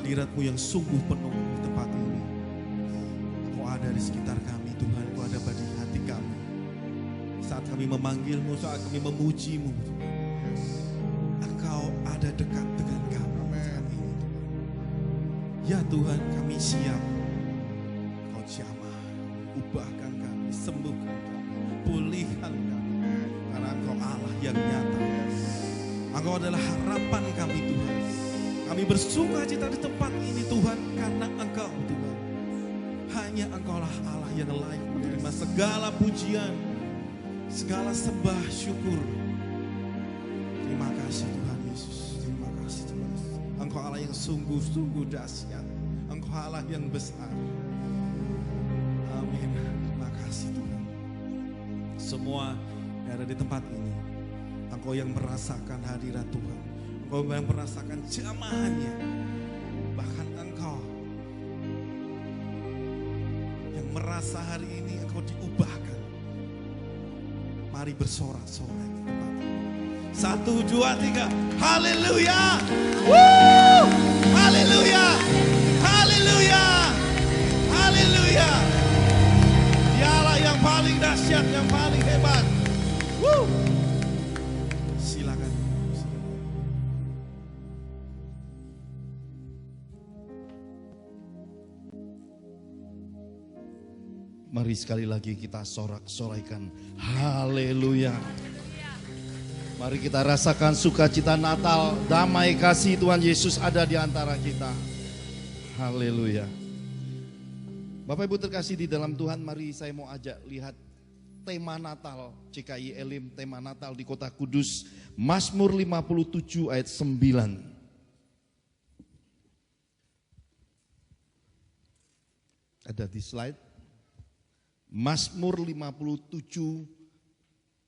hadirat-Mu yang sungguh penuh di tempat ini. Engkau ada di sekitar kami Tuhan, Engkau ada di hati kami. Saat kami memanggil-Mu, saat kami memuji-Mu Tuhan, Engkau ada dekat dengan kami saat ini Tuhan. Ya Tuhan, kami siap. Engkau jamah, ubahkan kami, sembuhkan kami, pulihkan kami. Karena Engkau Allah yang nyata. Engkau adalah harapan kami Tuhan. Kami bersukacita di tempat ini Tuhan, karena Engkau Tuhan. Hanya Engkaulah Allah yang layak menerima segala pujian, segala sembah syukur. Terima kasih Tuhan Yesus. Terima kasih Tuhan. Engkau Allah yang sungguh-sungguh dahsyat. Engkau Allah yang besar. Amin. Terima kasih Tuhan. Semua yang ada di tempat ini, Engkau yang merasakan hadirat Tuhan. Engkau yang merasakan jamahannya. Bahkan Engkau yang merasa hari ini Engkau diubahkan. Mari bersorak-sorai di tempat ini. 1, 2, 3. Haleluya. Haleluya. Haleluya. Haleluya. Dialah yang paling dahsyat, yang paling hebat. Silakan. Mari sekali lagi kita sorak-soraikan. Haleluya. Mari kita rasakan sukacita Natal, damai kasih Tuhan Yesus ada di antara kita. Haleluya. Bapak Ibu terkasih di dalam Tuhan, mari saya mau ajak lihat tema Natal CKI Elim, tema Natal di Kota Kudus, Mazmur 57 ayat 9. Ada di slide. Mazmur 57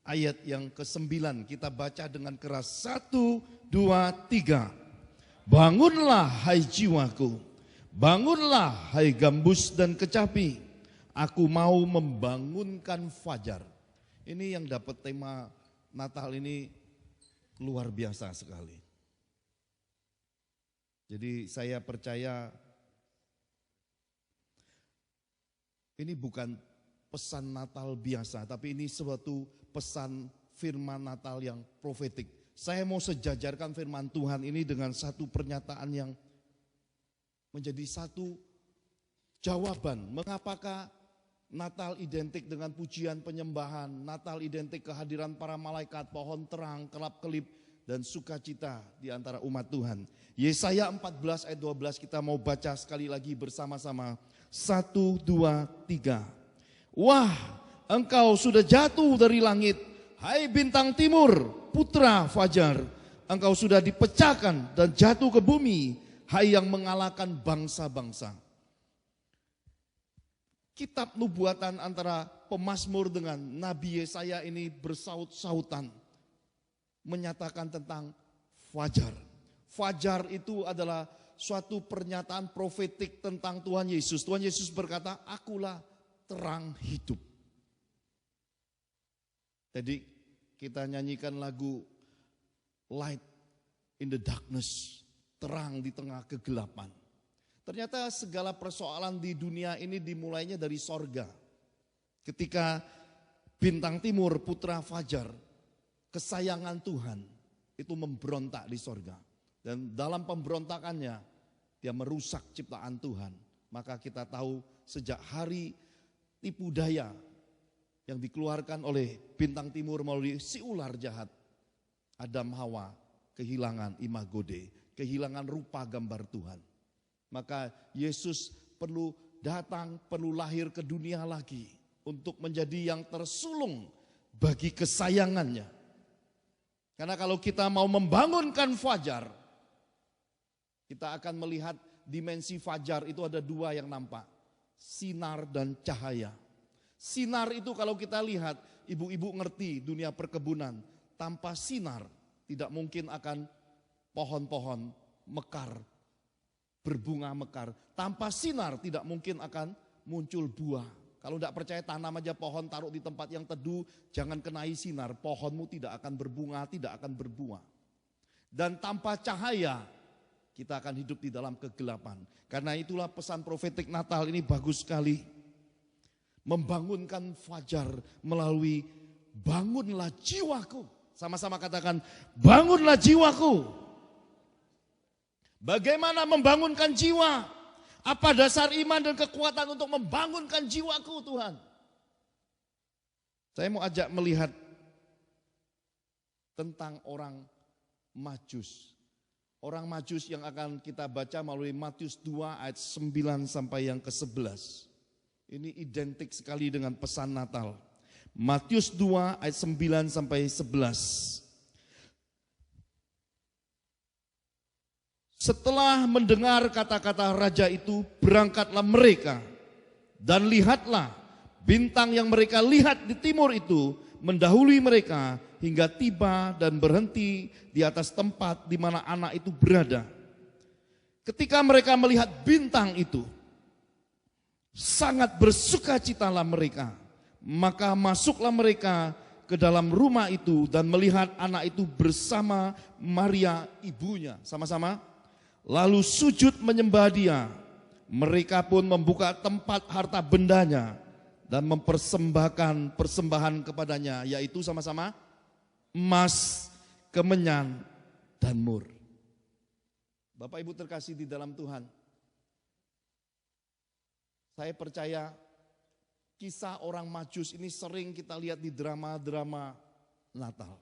ayat yang ke-9, kita baca dengan keras. 1, 2, 3. Bangunlah hai jiwaku, bangunlah hai gambus dan kecapi, aku mau membangunkan fajar. Ini yang dapat tema Natal ini luar biasa sekali. Jadi saya percaya ini bukan pesan Natal biasa, tapi ini suatu pesan firman Natal yang profetik. Saya mau sejajarkan firman Tuhan ini dengan satu pernyataan yang menjadi satu jawaban. Mengapakah Natal identik dengan pujian penyembahan, Natal identik kehadiran para malaikat, pohon terang, kelap-kelip, dan sukacita di antara umat Tuhan. Yesaya 14 ayat 12 kita mau baca sekali lagi bersama-sama. 1, 2, 3. Wah, engkau sudah jatuh dari langit, hai bintang timur, putra fajar. Engkau sudah dipecahkan dan jatuh ke bumi, hai yang mengalahkan bangsa-bangsa. Kitab nubuatan antara pemazmur dengan Nabi Yesaya ini bersaut-sautan. Menyatakan tentang fajar. Fajar itu adalah suatu pernyataan profetik tentang Tuhan Yesus. Tuhan Yesus berkata, akulah terang hidup. Jadi kita nyanyikan lagu Light in the Darkness, terang di tengah kegelapan. Ternyata segala persoalan di dunia ini dimulainya dari sorga. Ketika bintang timur, putra fajar, kesayangan Tuhan itu memberontak di sorga. Dan dalam pemberontakannya dia merusak ciptaan Tuhan. Maka kita tahu sejak hari tipu daya yang dikeluarkan oleh bintang timur melalui si ular jahat, Adam Hawa kehilangan imago Dei, kehilangan rupa gambar Tuhan. Maka Yesus perlu datang, perlu lahir ke dunia lagi untuk menjadi yang tersulung bagi kesayangannya. Karena kalau kita mau membangunkan fajar, kita akan melihat dimensi fajar itu ada dua yang nampak. Sinar dan cahaya. Sinar itu kalau kita lihat, ibu-ibu ngerti dunia perkebunan. Tanpa sinar tidak mungkin akan pohon-pohon mekar, berbunga mekar. Tanpa sinar tidak mungkin akan muncul buah. Kalau tidak percaya tanam aja pohon, taruh di tempat yang teduh, jangan kenai sinar, pohonmu tidak akan berbunga, tidak akan berbuah. Dan tanpa cahaya kita akan hidup di dalam kegelapan. Karena itulah pesan profetik Natal ini bagus sekali. Membangunkan fajar melalui bangunlah jiwaku. Sama-sama katakan, bangunlah jiwaku. Bagaimana membangunkan jiwa? Apa dasar iman dan kekuatan untuk membangunkan jiwaku, Tuhan? Saya mau ajak melihat tentang orang Majus. Orang Majus yang akan kita baca melalui Matius 2 ayat 9 sampai yang ke-11. Ini identik sekali dengan pesan Natal. Matius 2 ayat 9 sampai 11. Setelah mendengar kata-kata raja itu, berangkatlah mereka. Dan lihatlah, bintang yang mereka lihat di timur itu mendahului mereka hingga tiba dan berhenti di atas tempat di mana anak itu berada. Ketika mereka melihat bintang itu, sangat bersukacitalah mereka. Maka masuklah mereka ke dalam rumah itu dan melihat anak itu bersama Maria ibunya. Sama-sama. Lalu sujud menyembah dia. Mereka pun membuka tempat harta bendanya dan mempersembahkan persembahan kepadanya, yaitu sama-sama emas, kemenyan, dan mur. Bapak Ibu terkasih di dalam Tuhan, saya percaya kisah orang Majus ini sering kita lihat di drama-drama Natal.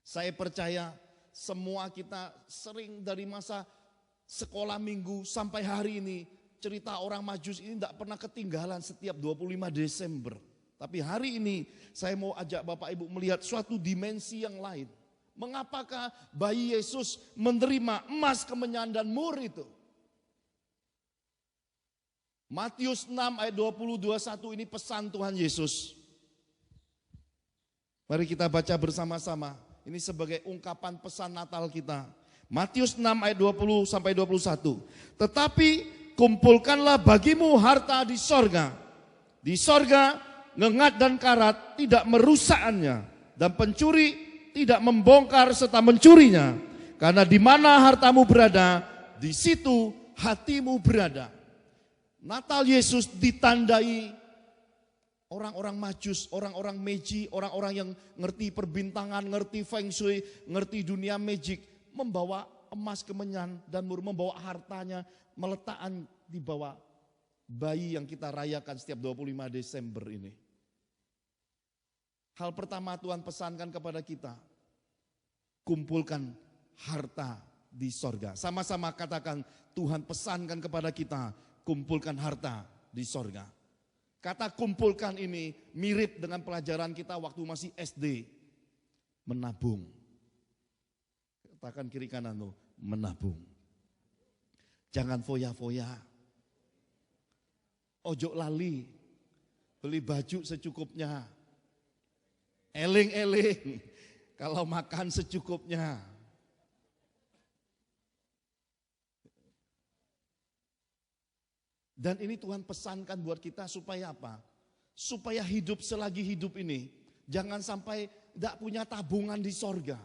Saya percaya semua kita sering dari masa sekolah minggu sampai hari ini, cerita orang Majus ini tidak pernah ketinggalan setiap 25 Desember. Tapi hari ini saya mau ajak Bapak Ibu melihat suatu dimensi yang lain. Mengapakah bayi Yesus menerima emas, kemenyan, dan mur itu? Matius 6 ayat 20-21 ini pesan Tuhan Yesus. Mari kita baca bersama-sama. Ini sebagai ungkapan pesan Natal kita. Matius 6 ayat 20 sampai 21. Tetapi kumpulkanlah bagimu harta di sorga. Di sorga ngengat dan karat tidak merusaknya, dan pencuri tidak membongkar serta mencurinya. Karena di mana hartamu berada, di situ hatimu berada. Natal Yesus ditandai orang-orang Majus, orang-orang Meiji, orang-orang yang ngerti perbintangan, ngerti feng shui, ngerti dunia magic, membawa emas, kemenyan, dan mur, membawa hartanya, meletakkan di bawah bayi yang kita rayakan setiap 25 Desember ini. Hal pertama Tuhan pesankan kepada kita, kumpulkan harta di sorga. Sama-sama katakan, Tuhan pesankan kepada kita, kumpulkan harta di sorga. Kata kumpulkan ini mirip dengan pelajaran kita waktu masih SD. Menabung. Katakan kiri kanan lo, menabung. Jangan foya-foya. Ojo lali, beli baju secukupnya. Eling-eling, kalau makan secukupnya. Dan ini Tuhan pesankan buat kita supaya apa? Supaya hidup selagi hidup ini, jangan sampai tidak punya tabungan di sorga.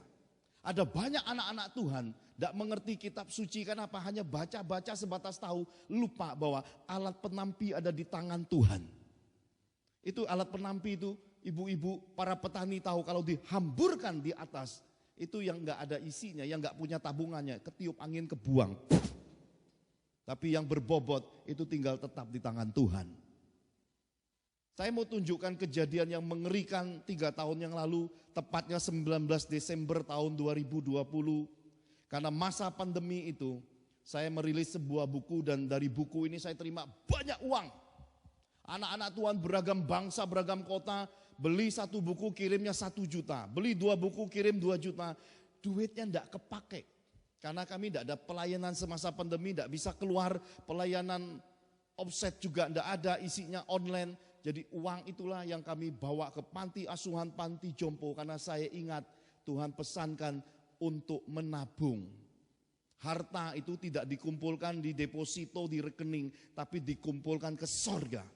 Ada banyak anak-anak Tuhan tidak mengerti kitab suci, karena apa? Hanya baca-baca sebatas tahu, lupa bahwa alat penampi ada di tangan Tuhan. Itu alat penampi itu, ibu-ibu, para petani tahu kalau dihamburkan di atas, itu yang enggak ada isinya, yang enggak punya tabungannya, ketiup angin kebuang. Tapi yang berbobot itu tinggal tetap di tangan Tuhan. Saya mau tunjukkan kejadian yang mengerikan 3 tahun yang lalu, tepatnya 19 Desember tahun 2020. Karena masa pandemi itu, saya merilis sebuah buku dan dari buku ini saya terima banyak uang. Anak-anak Tuhan beragam bangsa, beragam kota, beli 1 buku kirimnya 1 juta, beli 2 buku kirim 2 juta, duitnya enggak kepake. Karena kami tidak ada pelayanan semasa pandemi, tidak bisa keluar, pelayanan offset juga tidak ada, isinya online. Jadi uang itulah yang kami bawa ke panti asuhan, panti jompo, karena saya ingat Tuhan pesankan untuk menabung. Harta itu tidak dikumpulkan di deposito, di rekening, tapi dikumpulkan ke sorga.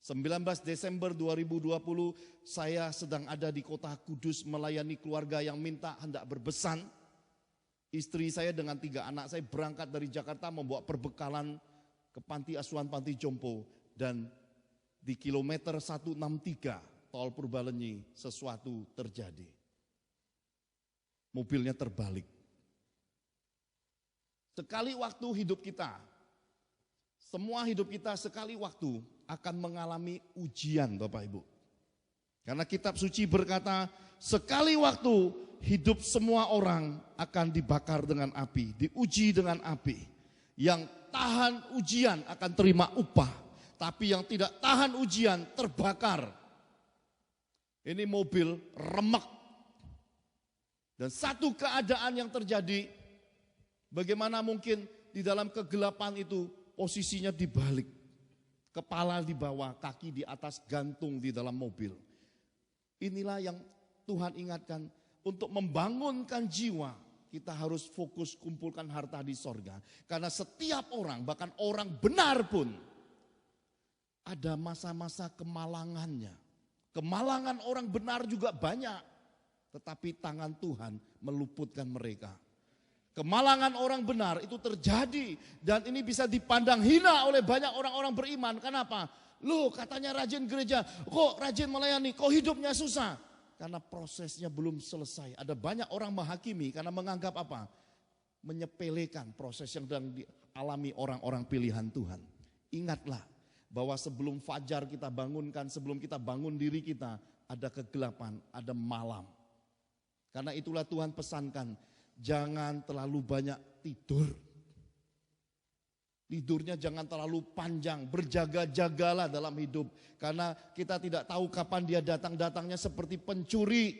19 Desember 2020 saya sedang ada di kota Kudus melayani keluarga yang minta hendak berbesan. Istri saya dengan 3 anak saya berangkat dari Jakarta membawa perbekalan ke panti asuhan panti jompo. Dan di kilometer 163 tol Purbalenyi sesuatu terjadi. Mobilnya terbalik. Sekali waktu hidup kita, semua hidup kita sekali waktu akan mengalami ujian Bapak Ibu. Karena kitab suci berkata, sekali waktu hidup semua orang akan dibakar dengan api, diuji dengan api. Yang tahan ujian akan terima upah, tapi yang tidak tahan ujian terbakar. Ini mobil remek. Dan satu keadaan yang terjadi, bagaimana mungkin di dalam kegelapan itu posisinya dibalik. Kepala di bawah, kaki di atas, gantung di dalam mobil. Inilah yang Tuhan ingatkan, untuk membangunkan jiwa, kita harus fokus kumpulkan harta di sorga. Karena setiap orang, bahkan orang benar pun, ada masa-masa kemalangannya. Kemalangan orang benar juga banyak, tetapi tangan Tuhan meluputkan mereka. Kemalangan orang benar itu terjadi, dan ini bisa dipandang hina oleh banyak orang-orang beriman. Kenapa? Loh, katanya rajin gereja, kok rajin melayani, kok hidupnya susah? Karena prosesnya belum selesai. Ada banyak orang menghakimi karena menganggap apa? Menyepelekan proses yang sedang dialami orang-orang pilihan Tuhan. Ingatlah bahwa sebelum fajar kita bangunkan, sebelum kita bangun diri kita, ada kegelapan, ada malam. Karena itulah Tuhan pesankan, jangan terlalu banyak tidur. Tidurnya jangan terlalu panjang, berjaga-jagalah dalam hidup. Karena kita tidak tahu kapan dia datang-datangnya seperti pencuri.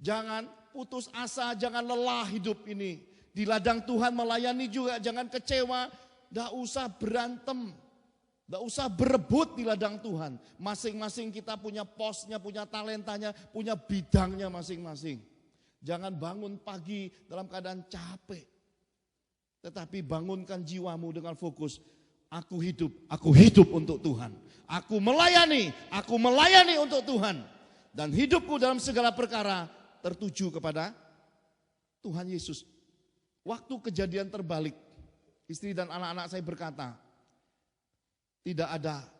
Jangan putus asa, jangan lelah hidup ini. Di ladang Tuhan melayani juga, jangan kecewa. Tidak usah berantem, tidak usah berebut di ladang Tuhan. Masing-masing kita punya posnya, punya talentanya, punya bidangnya masing-masing. Jangan bangun pagi dalam keadaan capek. Tetapi bangunkan jiwamu dengan fokus. Aku hidup untuk Tuhan. Aku melayani untuk Tuhan. Dan hidupku dalam segala perkara tertuju kepada Tuhan Yesus. Waktu kejadian terbalik, istri dan anak-anak saya berkata, tidak ada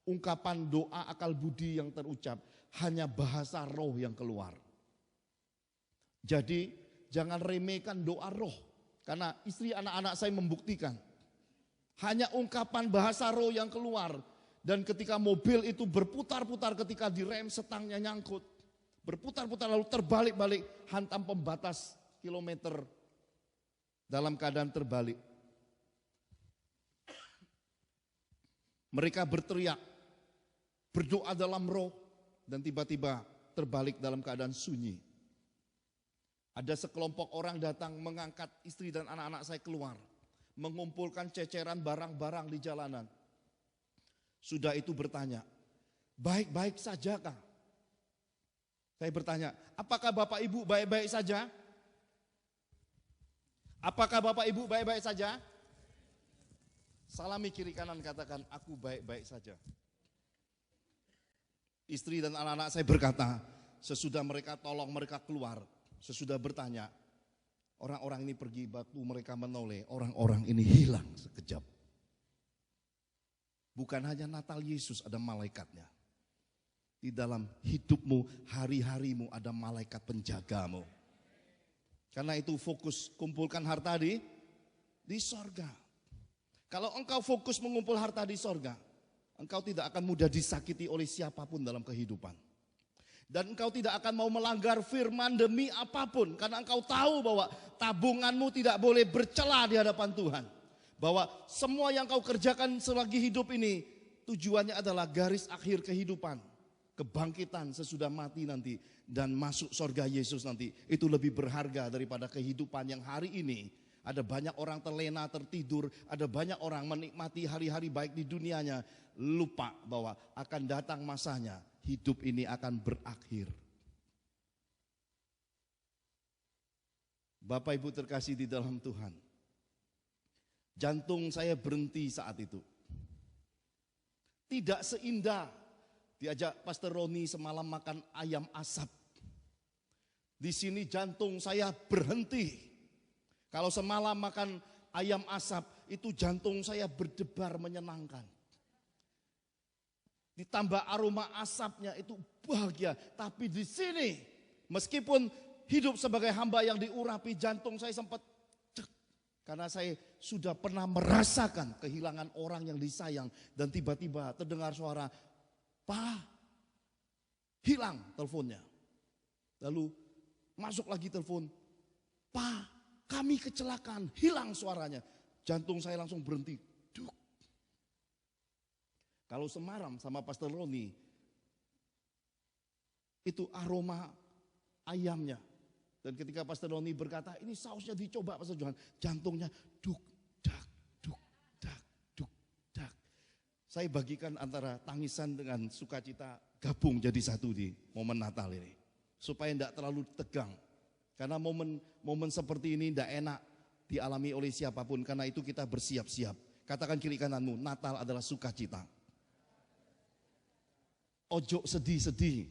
ungkapan doa akal budi yang terucap, hanya bahasa roh yang keluar. Jadi jangan remehkan doa roh. Karena istri anak-anak saya membuktikan. Hanya ungkapan bahasa roh yang keluar. Dan ketika mobil itu berputar-putar, ketika direm setangnya nyangkut. Berputar-putar lalu terbalik-balik, hantam pembatas kilometer dalam keadaan terbalik. Mereka berteriak, berdoa dalam roh, dan tiba-tiba terbalik dalam keadaan sunyi. Ada sekelompok orang datang mengangkat istri dan anak-anak saya keluar. Mengumpulkan ceceran barang-barang di jalanan. Sudah itu bertanya, baik-baik saja kah? Saya bertanya, apakah Bapak Ibu baik-baik saja? Apakah Bapak Ibu baik-baik saja? Salami kiri kanan katakan, aku baik-baik saja. Istri dan anak-anak saya berkata, sesudah mereka tolong mereka keluar. Sesudah bertanya, orang-orang ini pergi, batu mereka menoleh, orang-orang ini hilang sekejap. Bukan hanya Natal Yesus, ada malaikatnya. Di dalam hidupmu, hari-harimu ada malaikat penjagamu. Karena itu fokus kumpulkan harta di sorga. Kalau engkau fokus mengumpul harta di sorga, engkau tidak akan mudah disakiti oleh siapapun dalam kehidupan. Dan engkau tidak akan mau melanggar firman demi apapun. Karena engkau tahu bahwa tabunganmu tidak boleh bercela di hadapan Tuhan. Bahwa semua yang kau kerjakan selagi hidup ini, tujuannya adalah garis akhir kehidupan. Kebangkitan sesudah mati nanti. Dan masuk surga Yesus nanti. Itu lebih berharga daripada kehidupan yang hari ini. Ada banyak orang terlena, tertidur. Ada banyak orang menikmati hari-hari baik di dunianya. Lupa bahwa akan datang masanya. Hidup ini akan berakhir. Bapak Ibu terkasih di dalam Tuhan. Jantung saya berhenti saat itu. Tidak seindah diajak Pastor Roni semalam makan ayam asap. Di sini jantung saya berhenti. Kalau semalam makan ayam asap, itu jantung saya berdebar menyenangkan. Ditambah aroma asapnya itu bahagia. Tapi di sini, meskipun hidup sebagai hamba yang diurapi, jantung saya sempat cek. Karena saya sudah pernah merasakan kehilangan orang yang disayang. Dan tiba-tiba terdengar suara, "Pak," hilang teleponnya. Lalu masuk lagi telepon, "Pak, kami kecelakaan," hilang suaranya. Jantung saya langsung berhenti. Duk. Kalau semalam sama Pastor Roni, itu aroma ayamnya. Dan ketika Pastor Roni berkata, "Ini sausnya dicoba Pastor Johan," jantungnya duk, dak, duk, dak, duk, dak. Saya bagikan antara tangisan dengan sukacita gabung jadi satu di momen Natal ini. Supaya tidak terlalu tegang. Karena momen seperti ini tidak enak dialami oleh siapapun. Karena itu kita bersiap-siap. Katakan kiri kananmu, Natal adalah sukacita. Ojo sedih-sedih.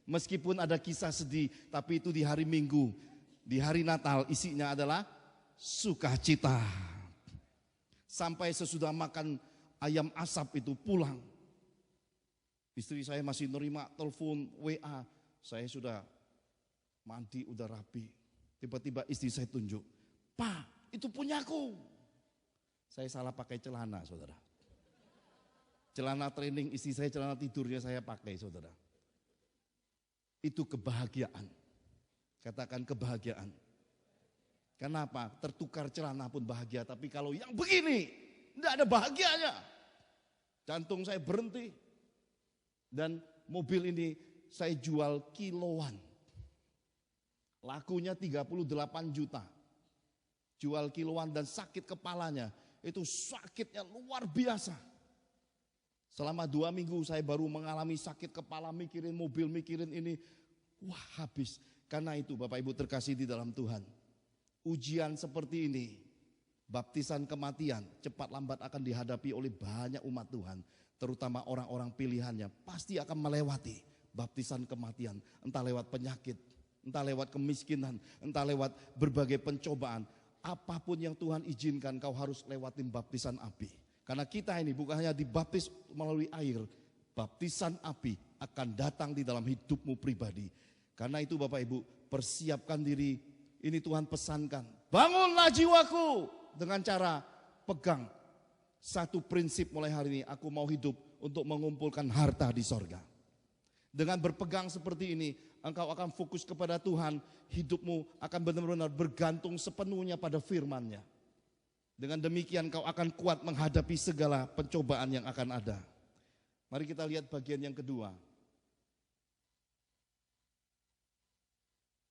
Meskipun ada kisah sedih, tapi itu di hari Minggu. Di hari Natal isinya adalah sukacita. Sampai sesudah makan ayam asap itu pulang. Istri saya masih nerima telepon, WA. Saya sudah mandi, udah rapi. Tiba-tiba istri saya tunjuk, "Pak, itu punyaku." Saya salah pakai celana, saudara. Celana training istri saya, celana tidurnya saya pakai, saudara. Itu kebahagiaan. Katakan kebahagiaan. Kenapa? Tertukar celana pun bahagia. Tapi kalau yang begini, tidak ada bahagianya. Jantung saya berhenti. Dan mobil ini saya jual kiloan. Lakunya 38 juta. Jual kiloan dan sakit kepalanya. Itu sakitnya luar biasa. Selama 2 minggu saya baru mengalami sakit kepala, mikirin mobil, mikirin ini. Wah, habis. Karena itu Bapak Ibu terkasih di dalam Tuhan. Ujian seperti ini, baptisan kematian, cepat lambat akan dihadapi oleh banyak umat Tuhan. Terutama orang-orang pilihannya pasti akan melewati baptisan kematian. Entah lewat penyakit, entah lewat kemiskinan, entah lewat berbagai pencobaan. Apapun yang Tuhan izinkan, kau harus lewatin baptisan api. Karena kita ini bukan hanya dibaptis melalui air, baptisan api akan datang di dalam hidupmu pribadi. Karena itu Bapak Ibu, persiapkan diri. Ini Tuhan pesankan, bangunlah jiwaku dengan cara pegang satu prinsip mulai hari ini. Aku mau hidup untuk mengumpulkan harta di sorga. Dengan berpegang seperti ini, engkau akan fokus kepada Tuhan. Hidupmu akan benar-benar bergantung sepenuhnya pada firman-Nya. Dengan demikian kau akan kuat menghadapi segala pencobaan yang akan ada. Mari kita lihat bagian yang kedua.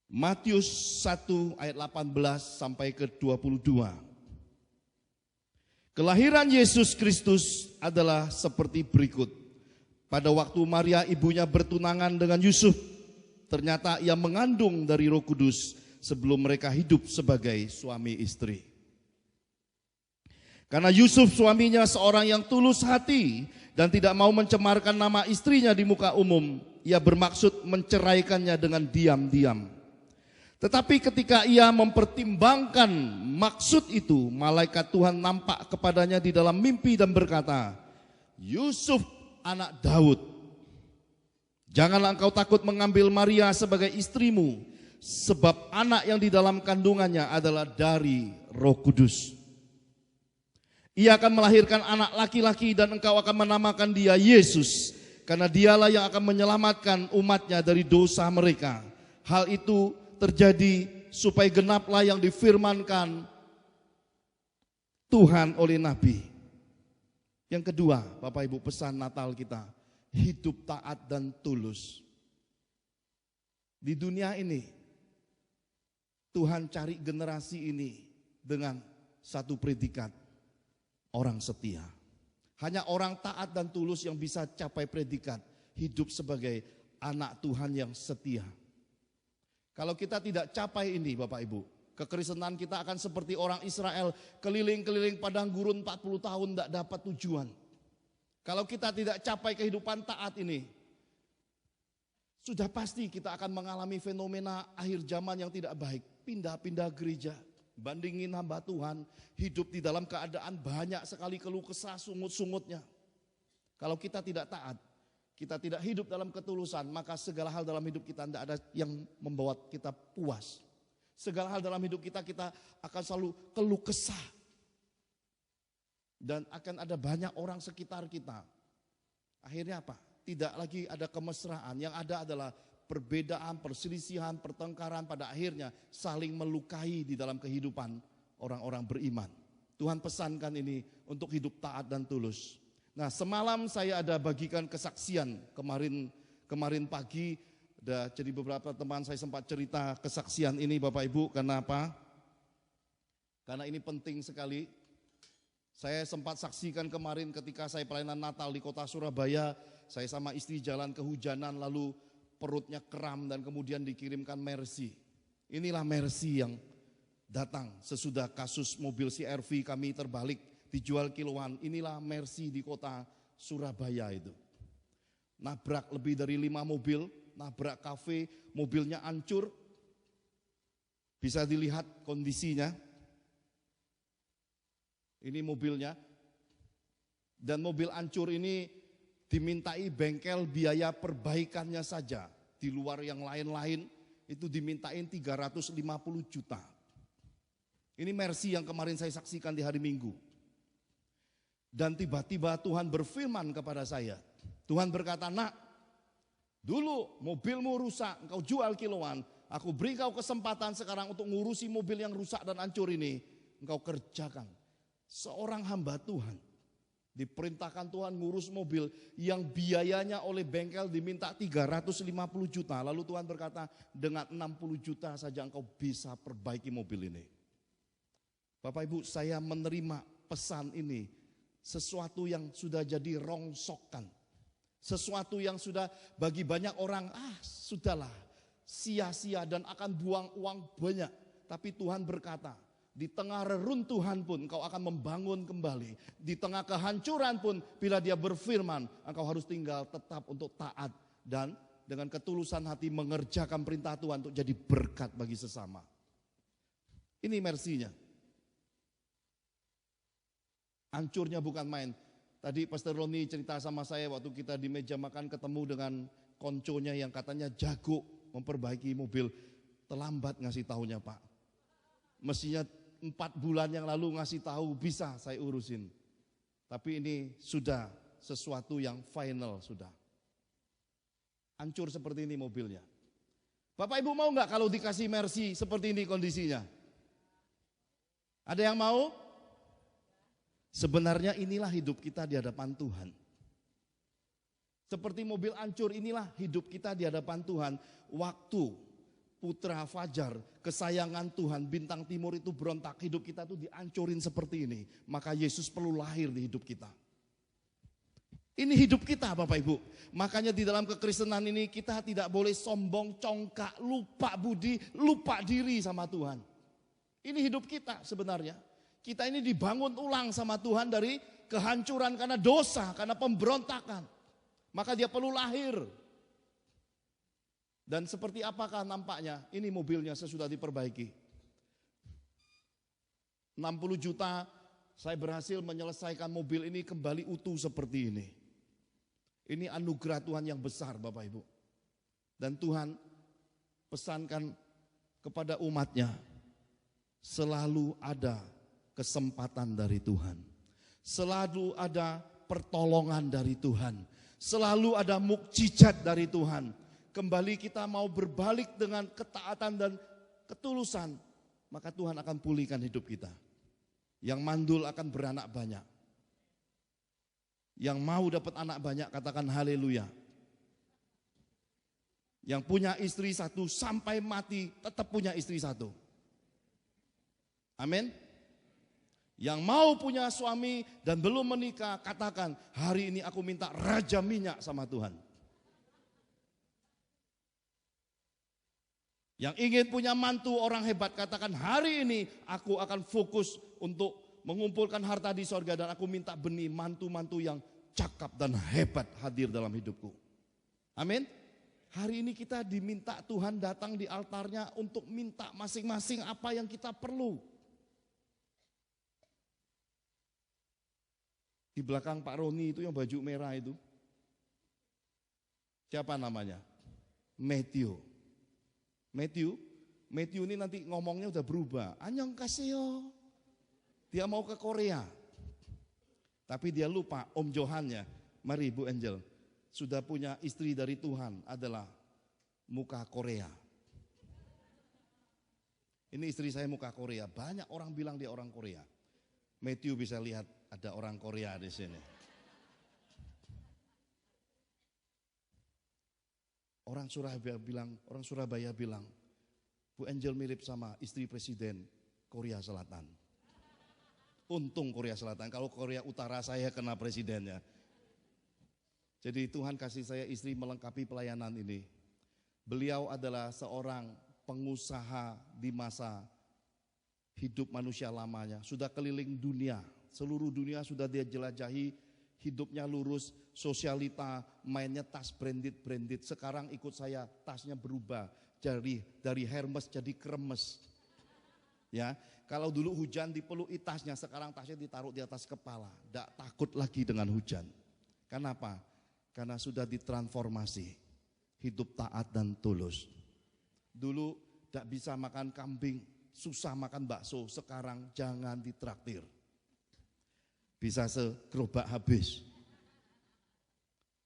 Matius 1 ayat 18 sampai ke 22. Kelahiran Yesus Kristus adalah seperti berikut. Pada waktu Maria ibunya bertunangan dengan Yusuf, ternyata ia mengandung dari Roh Kudus sebelum mereka hidup sebagai suami istri. Karena Yusuf suaminya seorang yang tulus hati dan tidak mau mencemarkan nama istrinya di muka umum, ia bermaksud menceraikannya dengan diam-diam. Tetapi ketika ia mempertimbangkan maksud itu, malaikat Tuhan nampak kepadanya di dalam mimpi dan berkata, "Yusuf anak Daud, janganlah engkau takut mengambil Maria sebagai istrimu, sebab anak yang di dalam kandungannya adalah dari Roh Kudus. Ia akan melahirkan anak laki-laki dan engkau akan menamakan dia Yesus, karena dialah yang akan menyelamatkan umatnya dari dosa mereka. Hal itu terjadi supaya genaplah yang difirmankan Tuhan oleh Nabi." Yang kedua, Bapak Ibu, pesan Natal kita, hidup taat dan tulus. Di dunia ini, Tuhan cari generasi ini dengan satu predikat, orang setia. Hanya orang taat dan tulus yang bisa capai predikat, hidup sebagai anak Tuhan yang setia. Kalau kita tidak capai ini Bapak Ibu, kekristenan kita akan seperti orang Israel keliling-keliling padang gurun 40 tahun tidak dapat tujuan. Kalau kita tidak capai kehidupan taat ini, sudah pasti kita akan mengalami fenomena akhir zaman yang tidak baik. Pindah-pindah gereja, Bandingin hamba Tuhan, hidup di dalam keadaan banyak sekali keluh kesah, sungut-sungutnya. Kalau kita tidak taat, kita tidak hidup dalam ketulusan, maka segala hal dalam hidup kita tidak ada yang membuat kita puas. Segala hal dalam hidup kita akan selalu keluh kesah. Dan akan ada banyak orang sekitar kita. Akhirnya apa? Tidak lagi ada kemesraan, yang ada adalah perbedaan, perselisihan, pertengkaran, pada akhirnya saling melukai di dalam kehidupan orang-orang beriman. Tuhan pesankan ini untuk hidup taat dan tulus. Nah, semalam saya ada bagikan kesaksian kemarin pagi, jadi beberapa teman saya sempat cerita kesaksian ini Bapak Ibu. Kenapa? Karena ini penting sekali. Saya sempat saksikan kemarin ketika saya pelayanan Natal di kota Surabaya, saya sama istri jalan kehujanan lalu perutnya kram dan kemudian dikirimkan Mercy. Inilah Mercy yang datang sesudah kasus mobil CR-V kami terbalik dijual kiloan. Inilah Mercy di kota Surabaya itu. Nabrak lebih dari 5 mobil, nabrak kafe, mobilnya hancur. Bisa dilihat kondisinya. Ini mobilnya. Dan mobil hancur ini dimintai bengkel biaya perbaikannya saja. Di luar yang lain-lain itu dimintain 350 juta. Ini Mercy yang kemarin saya saksikan di hari Minggu. Dan tiba-tiba Tuhan berfirman kepada saya. Tuhan berkata, "Nak, dulu mobilmu rusak, engkau jual kiloan. Aku beri kau kesempatan sekarang untuk ngurusi mobil yang rusak dan hancur ini. Engkau kerjakan." Seorang hamba Tuhan diperintahkan Tuhan ngurus mobil yang biayanya oleh bengkel diminta 350 juta. Lalu Tuhan berkata, dengan 60 juta saja engkau bisa perbaiki mobil ini. Bapak Ibu, saya menerima pesan ini. Sesuatu yang sudah jadi rongsokan. Sesuatu yang sudah bagi banyak orang, sudahlah, sia-sia dan akan buang uang banyak. Tapi Tuhan berkata, di tengah reruntuhan pun engkau akan membangun kembali. Di tengah kehancuran pun bila Dia berfirman, engkau harus tinggal tetap untuk taat. Dan dengan ketulusan hati mengerjakan perintah Tuhan untuk jadi berkat bagi sesama. Ini Mercy-nya. Hancurnya bukan main. Tadi Pastor Roni cerita sama saya waktu kita di meja makan ketemu dengan konconya yang katanya jago memperbaiki mobil. Terlambat ngasih tahunya Pak. Mestinya 4 bulan yang lalu ngasih tahu bisa saya urusin. Tapi ini sudah sesuatu yang final sudah. Hancur seperti ini mobilnya. Bapak Ibu mau nggak kalau dikasih Mercy seperti ini kondisinya? Ada yang mau? Sebenarnya inilah hidup kita di hadapan Tuhan. Seperti mobil hancur inilah hidup kita di hadapan Tuhan. Waktu Putra Fajar, kesayangan Tuhan, bintang timur itu berontak, hidup kita tuh dihancurin seperti ini. Maka Yesus perlu lahir di hidup kita. Ini hidup kita Bapak Ibu. Makanya di dalam kekristenan ini kita tidak boleh sombong, congkak, lupa budi, lupa diri sama Tuhan. Ini hidup kita sebenarnya. Kita ini dibangun ulang sama Tuhan dari kehancuran karena dosa, karena pemberontakan. Maka Dia perlu lahir. Dan seperti apakah nampaknya? Ini mobilnya sesudah diperbaiki. 60 juta saya berhasil menyelesaikan mobil ini kembali utuh seperti ini. Ini anugerah Tuhan yang besar Bapak Ibu. Dan Tuhan pesankan kepada umatnya, selalu ada kesempatan dari Tuhan. Selalu ada pertolongan dari Tuhan. Selalu ada mukjizat dari Tuhan. Kembali kita mau berbalik dengan ketaatan dan ketulusan, maka Tuhan akan pulihkan hidup kita. Yang mandul akan beranak banyak. Yang mau dapat anak banyak katakan haleluya. Yang punya istri satu sampai mati tetap punya istri satu. Amin. Yang mau punya suami dan belum menikah katakan hari ini aku minta raja minyak sama Tuhan. Yang ingin punya mantu orang hebat katakan hari ini aku akan fokus untuk mengumpulkan harta di sorga dan aku minta benih mantu-mantu yang cakap dan hebat hadir dalam hidupku. Amin. Hari ini kita diminta Tuhan datang di altarnya untuk minta masing-masing apa yang kita perlu. Di belakang Pak Roni itu yang baju merah itu. Siapa namanya? Matthew. Matthew ini nanti ngomongnya udah berubah. Annyeonghaseyo. Dia mau ke Korea. Tapi dia lupa Om Johannya. Mari Bu Angel. Sudah punya istri dari Tuhan adalah muka Korea. Ini istri saya muka Korea. Banyak orang bilang dia orang Korea. Matthew bisa lihat ada orang Korea di sini. Orang Surabaya bilang, Bu Angel mirip sama istri presiden Korea Selatan. Untung Korea Selatan, kalau Korea Utara saya kena presidennya. Jadi Tuhan kasih saya istri melengkapi pelayanan ini. Beliau adalah seorang pengusaha di masa hidup manusia lamanya. Sudah keliling dunia, seluruh dunia sudah dia jelajahi, hidupnya lurus, sosialita, mainnya tas branded. Sekarang ikut saya, tasnya berubah dari Hermes jadi Kremes. Ya, kalau dulu hujan dipeluki tasnya, sekarang tasnya ditaruh di atas kepala. Tidak takut lagi dengan hujan. Kenapa? Karena sudah ditransformasi, hidup taat dan tulus. Dulu tidak bisa makan kambing, susah makan bakso, sekarang jangan ditraktir. Bisa segerobak habis.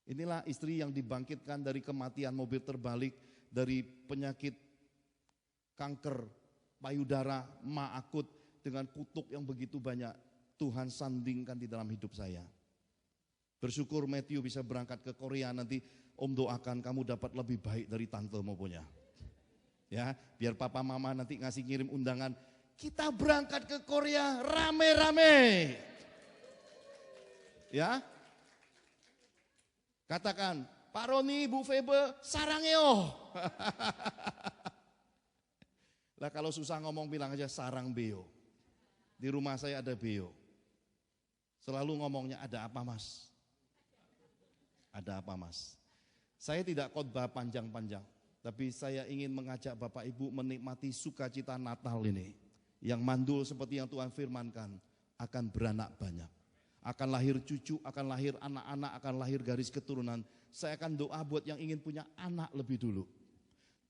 Inilah istri yang dibangkitkan dari kematian, mobil terbalik, dari penyakit kanker payudara, ma akut, dengan kutuk yang begitu banyak. Tuhan sandingkan di dalam hidup saya. Bersyukur Matthew bisa berangkat ke Korea, nanti Om doakan kamu dapat lebih baik dari tante mau punya. Ya, biar papa mama nanti ngasih ngirim undangan, kita berangkat ke Korea rame-rame. Ya, katakan, Pak Roni, Bu Febe, sarangeo. Lah kalau susah ngomong bilang aja sarang beo. Di rumah saya ada beo. Selalu ngomongnya ada apa mas? Ada apa mas? Saya tidak khotbah panjang-panjang, tapi saya ingin mengajak Bapak Ibu menikmati sukacita Natal ini. Yang mandul seperti yang Tuhan firmankan, akan beranak banyak. Akan lahir cucu, akan lahir anak-anak, akan lahir garis keturunan. Saya akan doa buat yang ingin punya anak lebih dulu.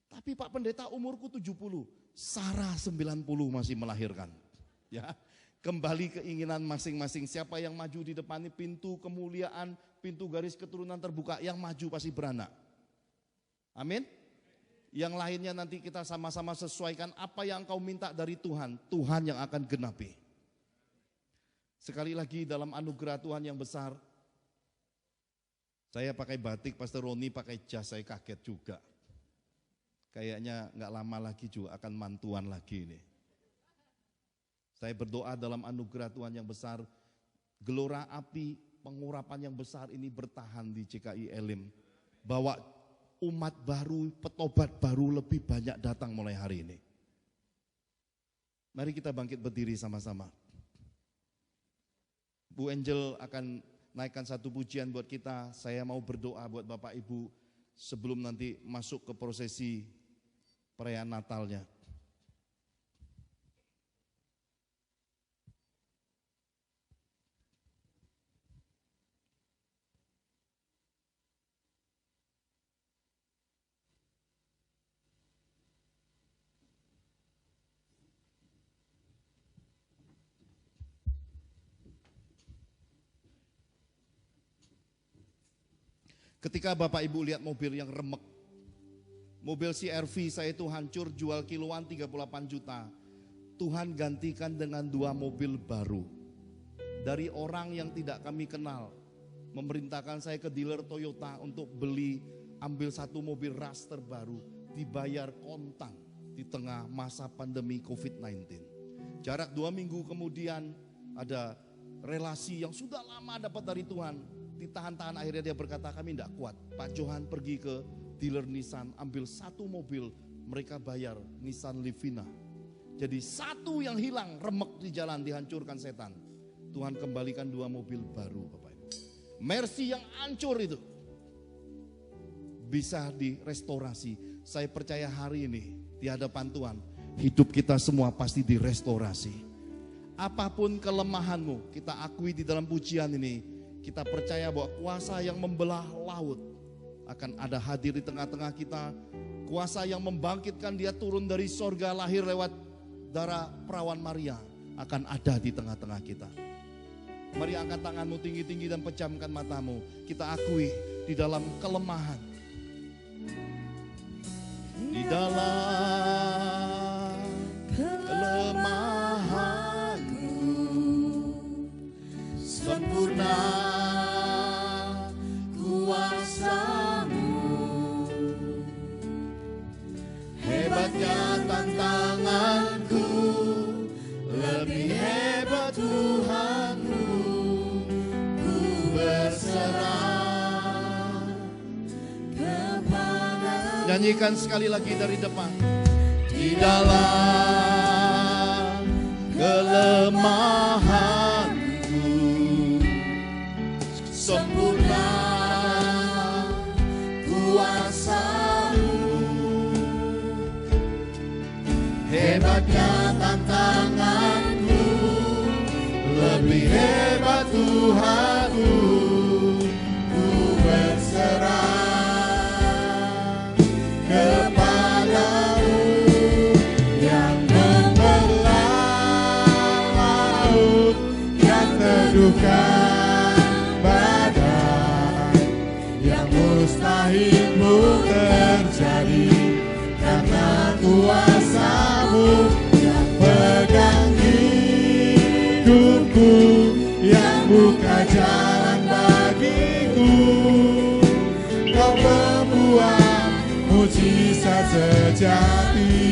Tapi Pak Pendeta umurku 70, Sarah 90 masih melahirkan. Ya, kembali keinginan masing-masing. Siapa yang maju di depan ini, pintu kemuliaan, pintu garis keturunan terbuka, yang maju pasti beranak. Amin. Yang lainnya nanti kita sama-sama sesuaikan apa yang kau minta dari Tuhan, Tuhan yang akan genapi. Sekali lagi dalam anugerah Tuhan yang besar, saya pakai batik, Pastor Roni pakai jas, saya kaget juga. Kayaknya nggak lama lagi juga akan mantuan lagi ini. Saya berdoa dalam anugerah Tuhan yang besar, gelora api pengurapan yang besar ini bertahan di CKI Elim. Bahwa umat baru, petobat baru lebih banyak datang mulai hari ini. Mari kita bangkit berdiri sama-sama. Bu Angel akan naikkan satu pujian buat kita. Saya mau berdoa buat Bapak Ibu sebelum nanti masuk ke prosesi perayaan Natalnya. Ketika Bapak Ibu lihat mobil yang remek, mobil CR-V saya itu hancur, jual kiloan 38 juta. Tuhan gantikan dengan 2 mobil baru. Dari orang yang tidak kami kenal, memerintahkan saya ke dealer Toyota untuk beli, ambil 1 mobil Rush terbaru, dibayar kontan di tengah masa pandemi COVID-19. Jarak 2 minggu kemudian ada relasi yang sudah lama dapat dari Tuhan, ditahan-tahan, akhirnya dia berkata kami tidak kuat. Pak Johan pergi ke dealer Nissan, ambil 1 mobil, mereka bayar Nissan Livina. Jadi 1 yang hilang, remek di jalan, dihancurkan setan. Tuhan kembalikan 2 mobil baru Bapak Ibu. Mercy yang hancur itu bisa direstorasi. Saya percaya hari ini di hadapan Tuhan, hidup kita semua pasti direstorasi. apapun kelemahanmu, kita akui di dalam pujian ini. Kita percaya bahwa kuasa yang membelah laut akan ada hadir di tengah-tengah kita. Kuasa yang membangkitkan dia turun dari sorga, lahir lewat darah perawan Maria, akan ada di tengah-tengah kita. Mari angkat tanganmu tinggi-tinggi dan pejamkan matamu. Kita akui di dalam kelemahan. Di dalam kelemahanku sempurna kuasa-Mu. Hebatnya tantanganku, lebih hebat Tuhanku. Ku berserah kepada. Nyanyikan sekali lagi dari depan. Di dalam kelemahanku sempurna kuasa-Mu. Hebatnya tantanganku, lebih hebat Tuhanku. Ku berserah kepada-Mu yang membelah laut, yang teduhkan badai, yang mustahil-Mu terjadi. Karena kuasa-Mu yang pegang hidupku, yang buka jalan bagiku. Kau pembuat mujizat sejati.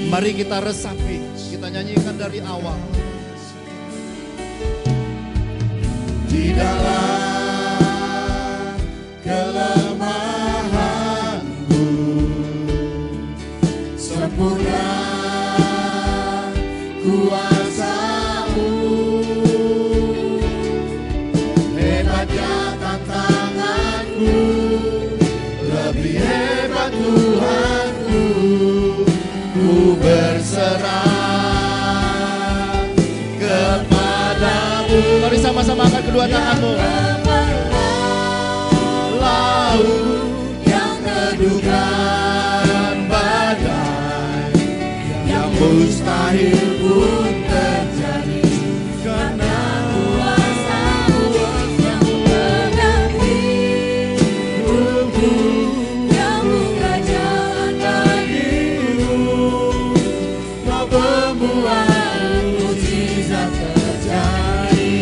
Mari kita resapi, kita nyanyikan dari awal. Di dalam kelemahanku sempurna kuasa-Mu. Hebatnya tantanganku, lebih hebat Tuhanku. Ku berserah kepada-Mu. Mari sama-sama angkat kedua tanganmu. Laut yang teduhkan badai, yang mustahil pun terjadi. Karena kuasa-Mu yang pegang hidupku, yang buka jalan bagiku. Kau membuat mujizat terjadi.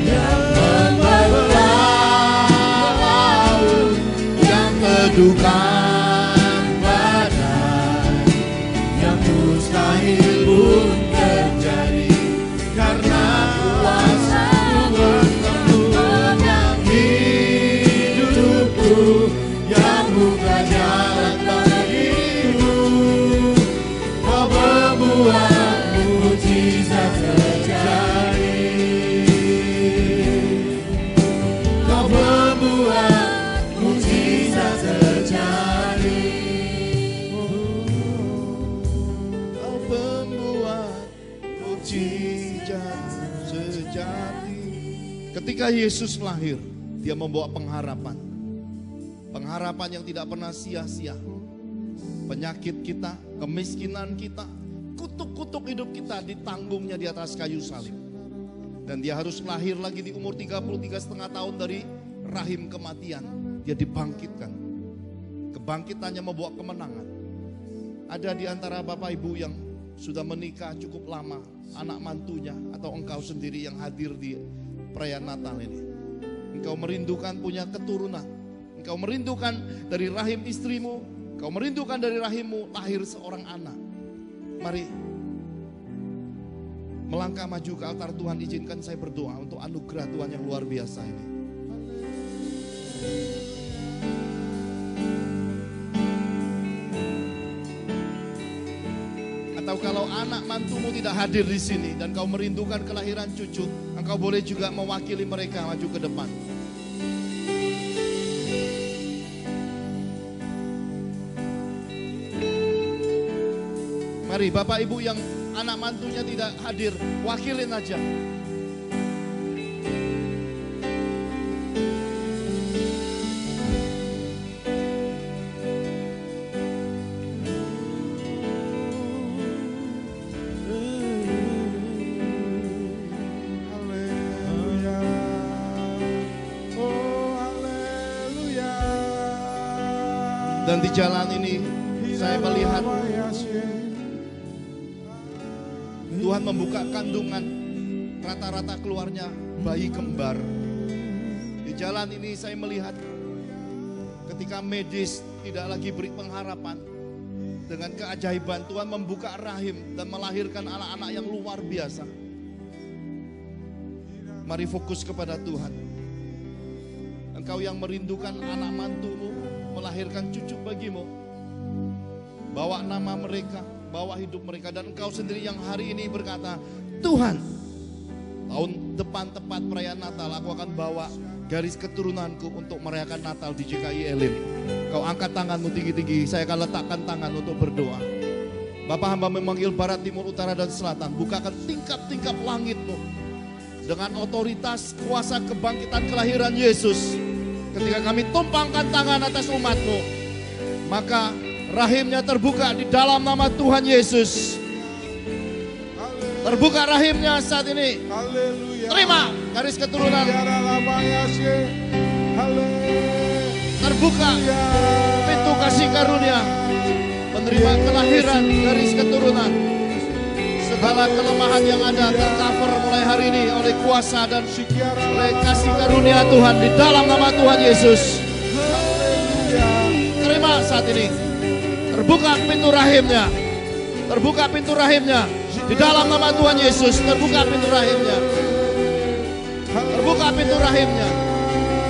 Yang membelah laut, yang teduhkan badai, yang mustahil pun terjadi. Karena kuasa-Mu pegang hidupku, yang buka jalan bagiku. Kau membuat mujizat terjadi. Kau membuat mujizat terjadi. Kau membuat mujizat sejati. Ketika Yesus lahir, dia membawa pengharapan. Pengharapan yang tidak pernah sia-sia. Penyakit kita, kemiskinan kita, kutuk-kutuk hidup kita ditanggungnya di atas kayu salib. Dan dia harus lahir lagi di umur 33,5 tahun dari rahim kematian. Dia dibangkitkan. Kebangkitannya membawa kemenangan. Ada di antara Bapak Ibu yang sudah menikah cukup lama, anak mantunya atau engkau sendiri yang hadir di perayaan Natal ini. Engkau merindukan punya keturunan. Engkau merindukan dari rahim istrimu, engkau merindukan dari rahimmu lahir seorang anak. Mari melangkah maju ke altar Tuhan. Izinkan saya berdoa untuk anugerah Tuhan yang luar biasa ini. Atau kalau anak mantumu tidak hadir di sini dan kau merindukan kelahiran cucu, engkau boleh juga mewakili mereka maju ke depan. Mari Bapak Ibu yang anak mantunya tidak hadir, wakilin aja. Dan di jalan ini saya melihat Tuhan membuka kandungan, rata-rata keluarnya bayi kembar. Di jalan ini saya melihat ketika medis tidak lagi beri pengharapan, dengan keajaiban Tuhan membuka rahim dan melahirkan anak-anak yang luar biasa. Mari fokus kepada Tuhan. Engkau yang merindukan anak mantumu melahirkan cucu bagimu, bawa nama mereka, bawa hidup mereka. Dan engkau sendiri yang hari ini berkata, Tuhan, tahun depan tepat perayaan Natal aku akan bawa garis keturunanku untuk merayakan Natal di GKI Elim. Kau angkat tanganmu tinggi-tinggi, saya akan letakkan tangan untuk berdoa. Bapa, hamba memanggil barat, timur, utara, dan selatan. Bukakan tingkap-tingkap langitmu dengan otoritas kuasa kebangkitan kelahiran Yesus. Ketika kami tumpangkan tangan atas umat-Mu, maka rahimnya terbuka di dalam nama Tuhan Yesus. Terbuka rahimnya saat ini. Terima garis keturunan. Terbuka pintu kasih karunia. Menerima kelahiran garis keturunan. Segala kelemahan yang ada tercover mulai hari ini oleh kuasa dan oleh kasih karunia Tuhan di dalam nama Tuhan Yesus. Terima saat ini. Terbuka pintu rahimnya. Terbuka pintu rahimnya. Di dalam nama Tuhan Yesus. Terbuka pintu rahimnya. Terbuka pintu rahimnya.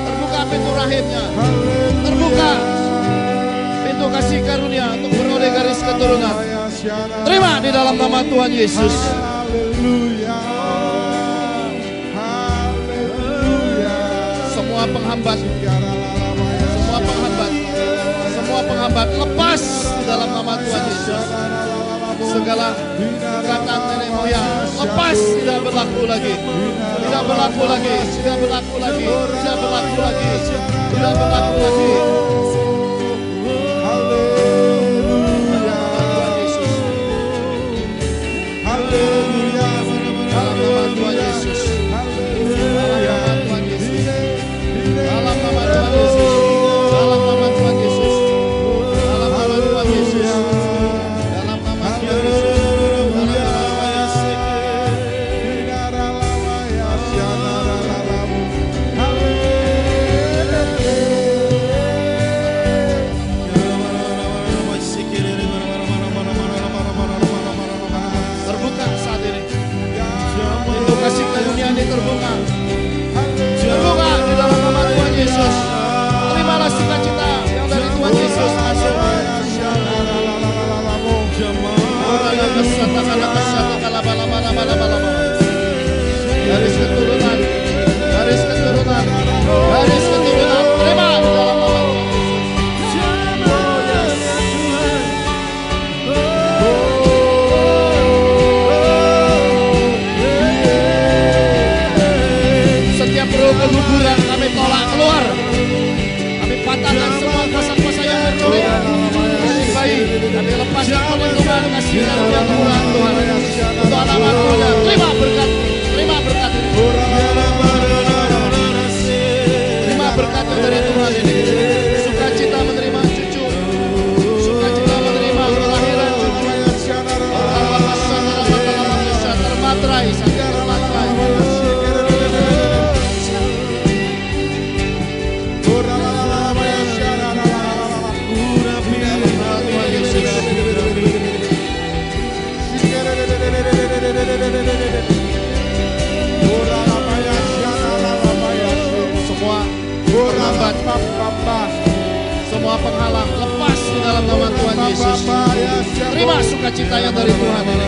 Terbuka pintu rahimnya. Terbuka pintu kasih karunia untuk beroleh garis keturunan. Terima di dalam nama Tuhan Yesus. Semua penghambat, semua penghambat lepas di dalam nama Tuhan Yesus. Segala ikatan nenek moyang lepas, tidak berlaku lagi, tidak berlaku lagi, tidak berlaku lagi, tidak berlaku lagi, tidak berlaku lagi. Garis keturunan, garis keturunan, garis keturunan, terima di dalam nama setiap roh keguguran kami tolak keluar. Kami patahkan semua kuasa-kuasa yang berkulit. Bayi, kami lepaskan perlindungan kasih karunia kemurahan Tuhan untuk anak-anaknya. Terima berkat, terima berkat ini. Terima berkat dari Tuhan ini. Sukacita menerima cucu, sukacita menerima kelahiran cucu. Termatrai, termatrai. Semua penghambat, semua penghalang lepas di dalam nama Tuhan Yesus. Terima sukacita yang dari Tuhan ini.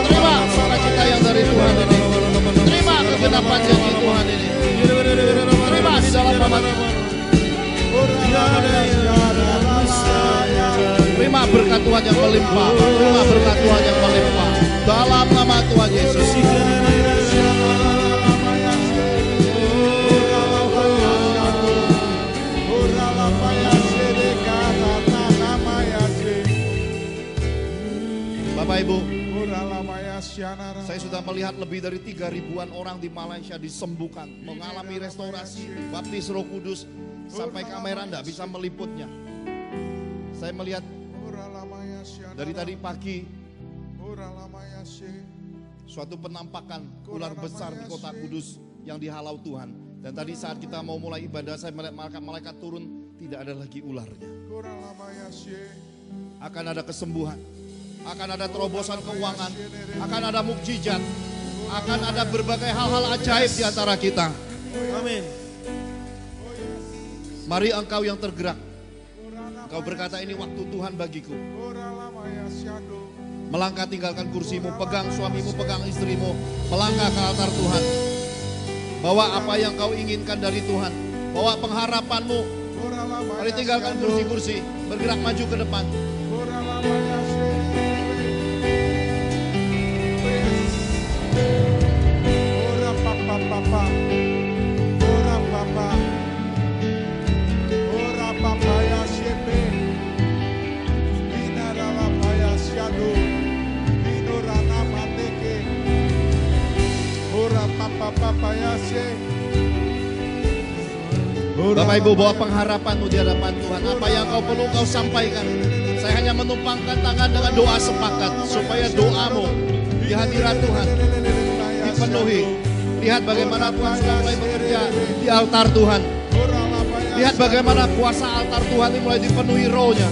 Terima sukacita yang dari Tuhan ini. Terima kegenapan janji Tuhan ini. Terima di dalam nama Tuhan. Terima berkat Tuhan yang melimpah. Terima berkat Tuhan yang melimpah. Dalam nama Tuhan Yesus. Bapak Ibu, saya sudah melihat lebih dari 3.000-an orang di Malaysia disembuhkan, mengalami restorasi, baptis Roh Kudus, sampai kamera tidak bisa meliputnya. Saya melihat dari tadi pagi suatu penampakan ular besar di kota Kudus yang dihalau Tuhan. Dan tadi saat kita mau mulai ibadah, saya melihat malaikat turun, tidak ada lagi ularnya. Akan ada kesembuhan, akan ada terobosan keuangan, akan ada mukjizat, akan ada berbagai hal-hal ajaib di antara kita. Amin. Mari engkau yang tergerak, engkau berkata ini waktu Tuhan bagiku. Melangkah tinggalkan kursimu, pegang suamimu, pegang istrimu, melangkah ke altar Tuhan. Bawa apa yang kau inginkan dari Tuhan, bawa pengharapanmu. Mari tinggalkan kursi-kursi, bergerak maju ke depan. Bapak Ibu, bawa pengharapanmu di hadapan Tuhan. Apa yang kau perlu kau sampaikan. Saya hanya menumpangkan tangan dengan doa sepakat supaya doamu di hadirat Tuhan dipenuhi. Lihat bagaimana Tuhan sudah mulai bekerja di altar Tuhan. Lihat bagaimana kuasa altar Tuhan ini mulai dipenuhi rohnya.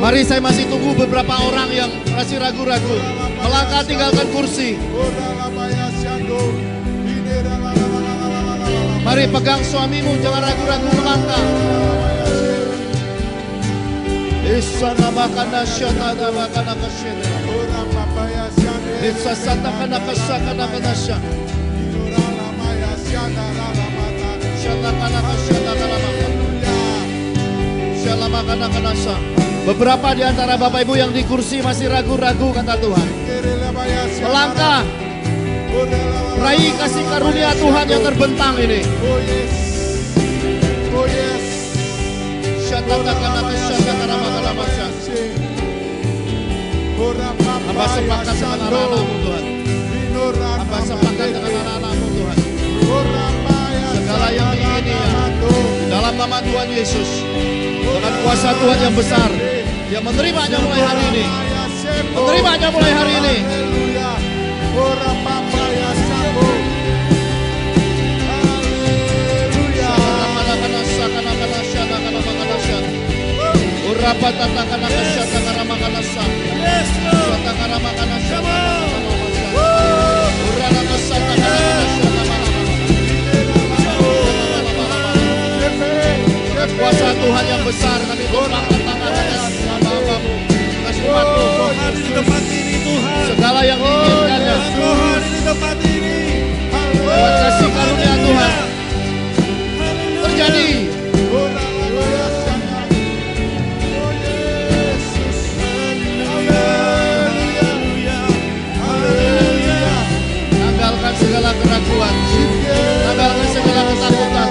Mari, saya masih tunggu beberapa orang yang masih ragu-ragu. Melangkah tinggalkan kursi. Mari pegang suamimu, jangan ragu-ragu melangkah. Beberapa di antara Bapak Ibu yang di kursi masih ragu-ragu, kata Tuhan. Melangkah, raih kasih karunia Tuhan yang terbentang ini. Hamba sepakat dengan anak-anak-Mu Tuhan. Hamba sepakat dengan anak-anak-Mu Tuhan. Segala yang diingini di dalam nama Tuhan Yesus, dengan kuasa Tuhan yang besar, yang menerimanya mulai hari ini. Menerimanya mulai hari ini. Kuasa Tuhan yang besar, kami tumpahkan tangan-tangan hamba-Mu, umat-Mu. Tuhan di tempat ini, Tuhan. Segala yang diinginkannya, Tuhan di tempat ini. Tuhan kasih karunia Tuhan terjadi. Tanggalkan segala keraguan, tanggalkan segala ketakutan.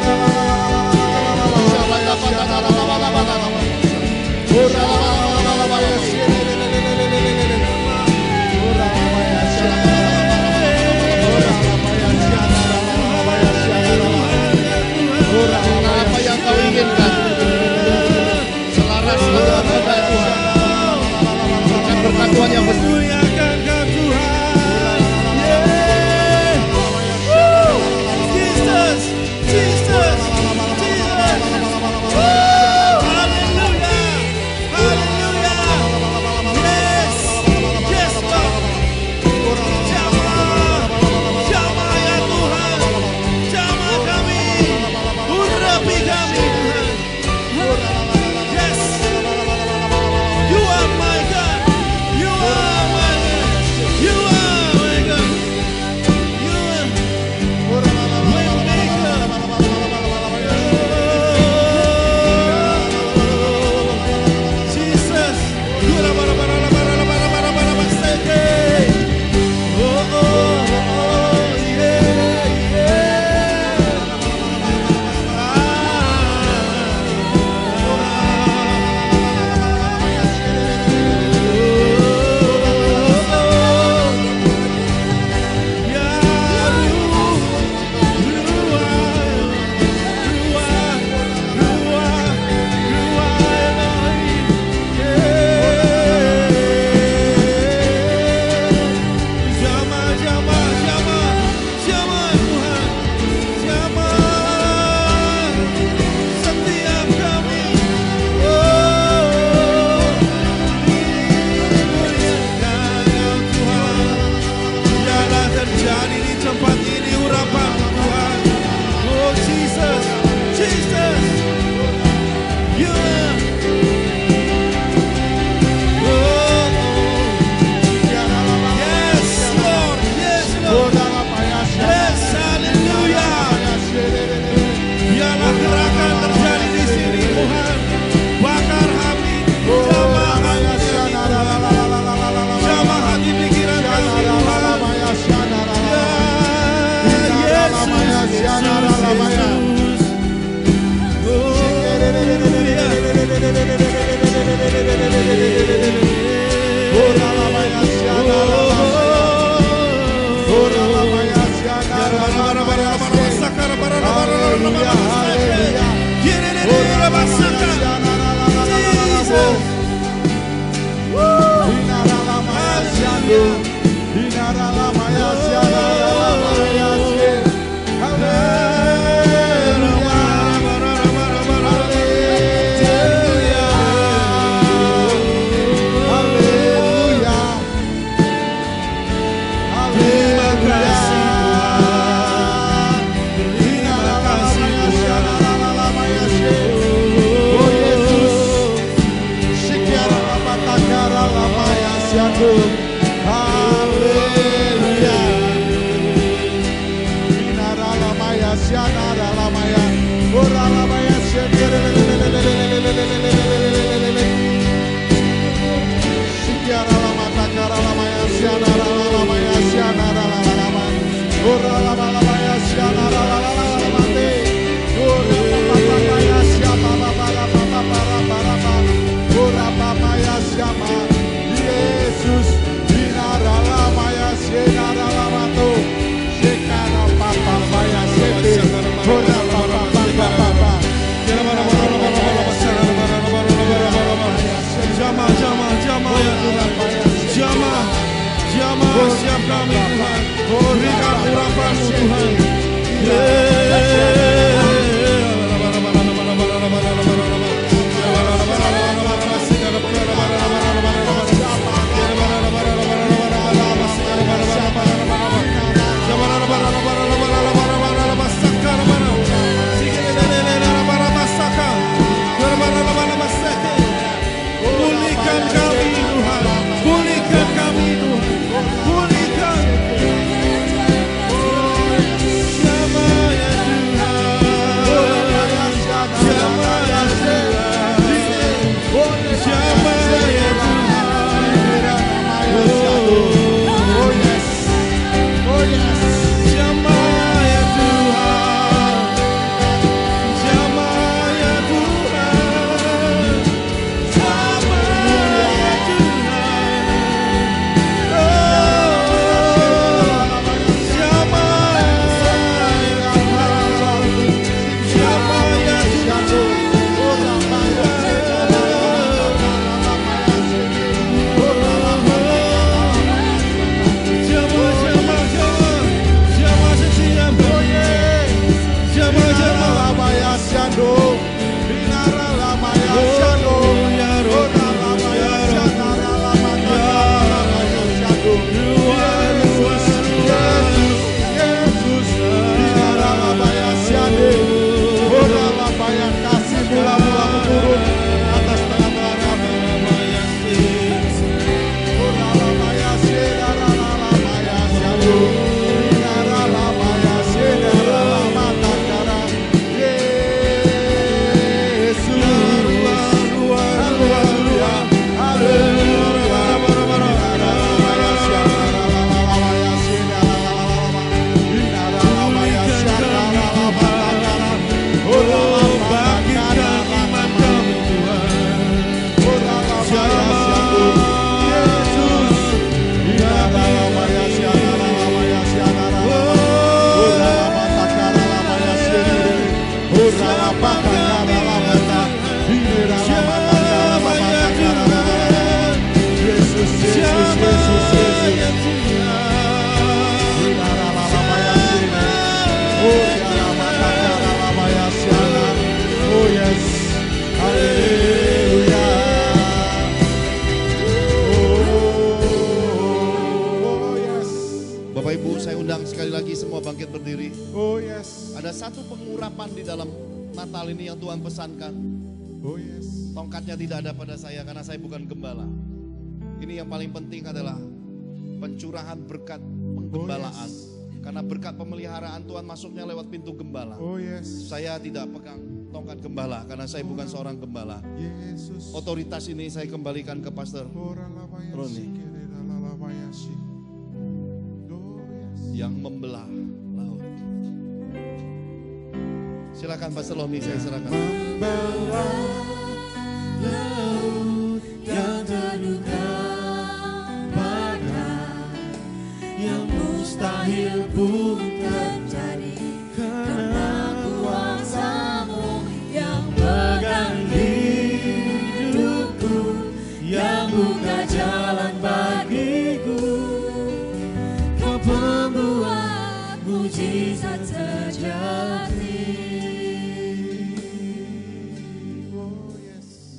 Siap kami Tuhan, berikan urapan-Mu Tuhan. Pulihkan kami Tuhan, pulihkan kami Tuhan, pulihkan. satu pengurapan di dalam Natal ini yang Tuhan pesankan. Oh yes. Tongkatnya tidak ada pada saya karena saya bukan gembala. Ini yang paling penting adalah pencurahan berkat penggembalaan. Oh, yes. Karena berkat pemeliharaan Tuhan masuknya lewat pintu gembala. Oh yes. Saya tidak pegang tongkat gembala karena saya bukan seorang gembala. Yesus. Otoritas ini saya kembalikan ke Pastor Roni yang membelah laut. Silakan Pastor Roni, saya serahkan. Membelah laut yang terduga badai yang mustahil pun terjadi karena kuasa-Mu yang pegang mujizat terjadi. Oh yes.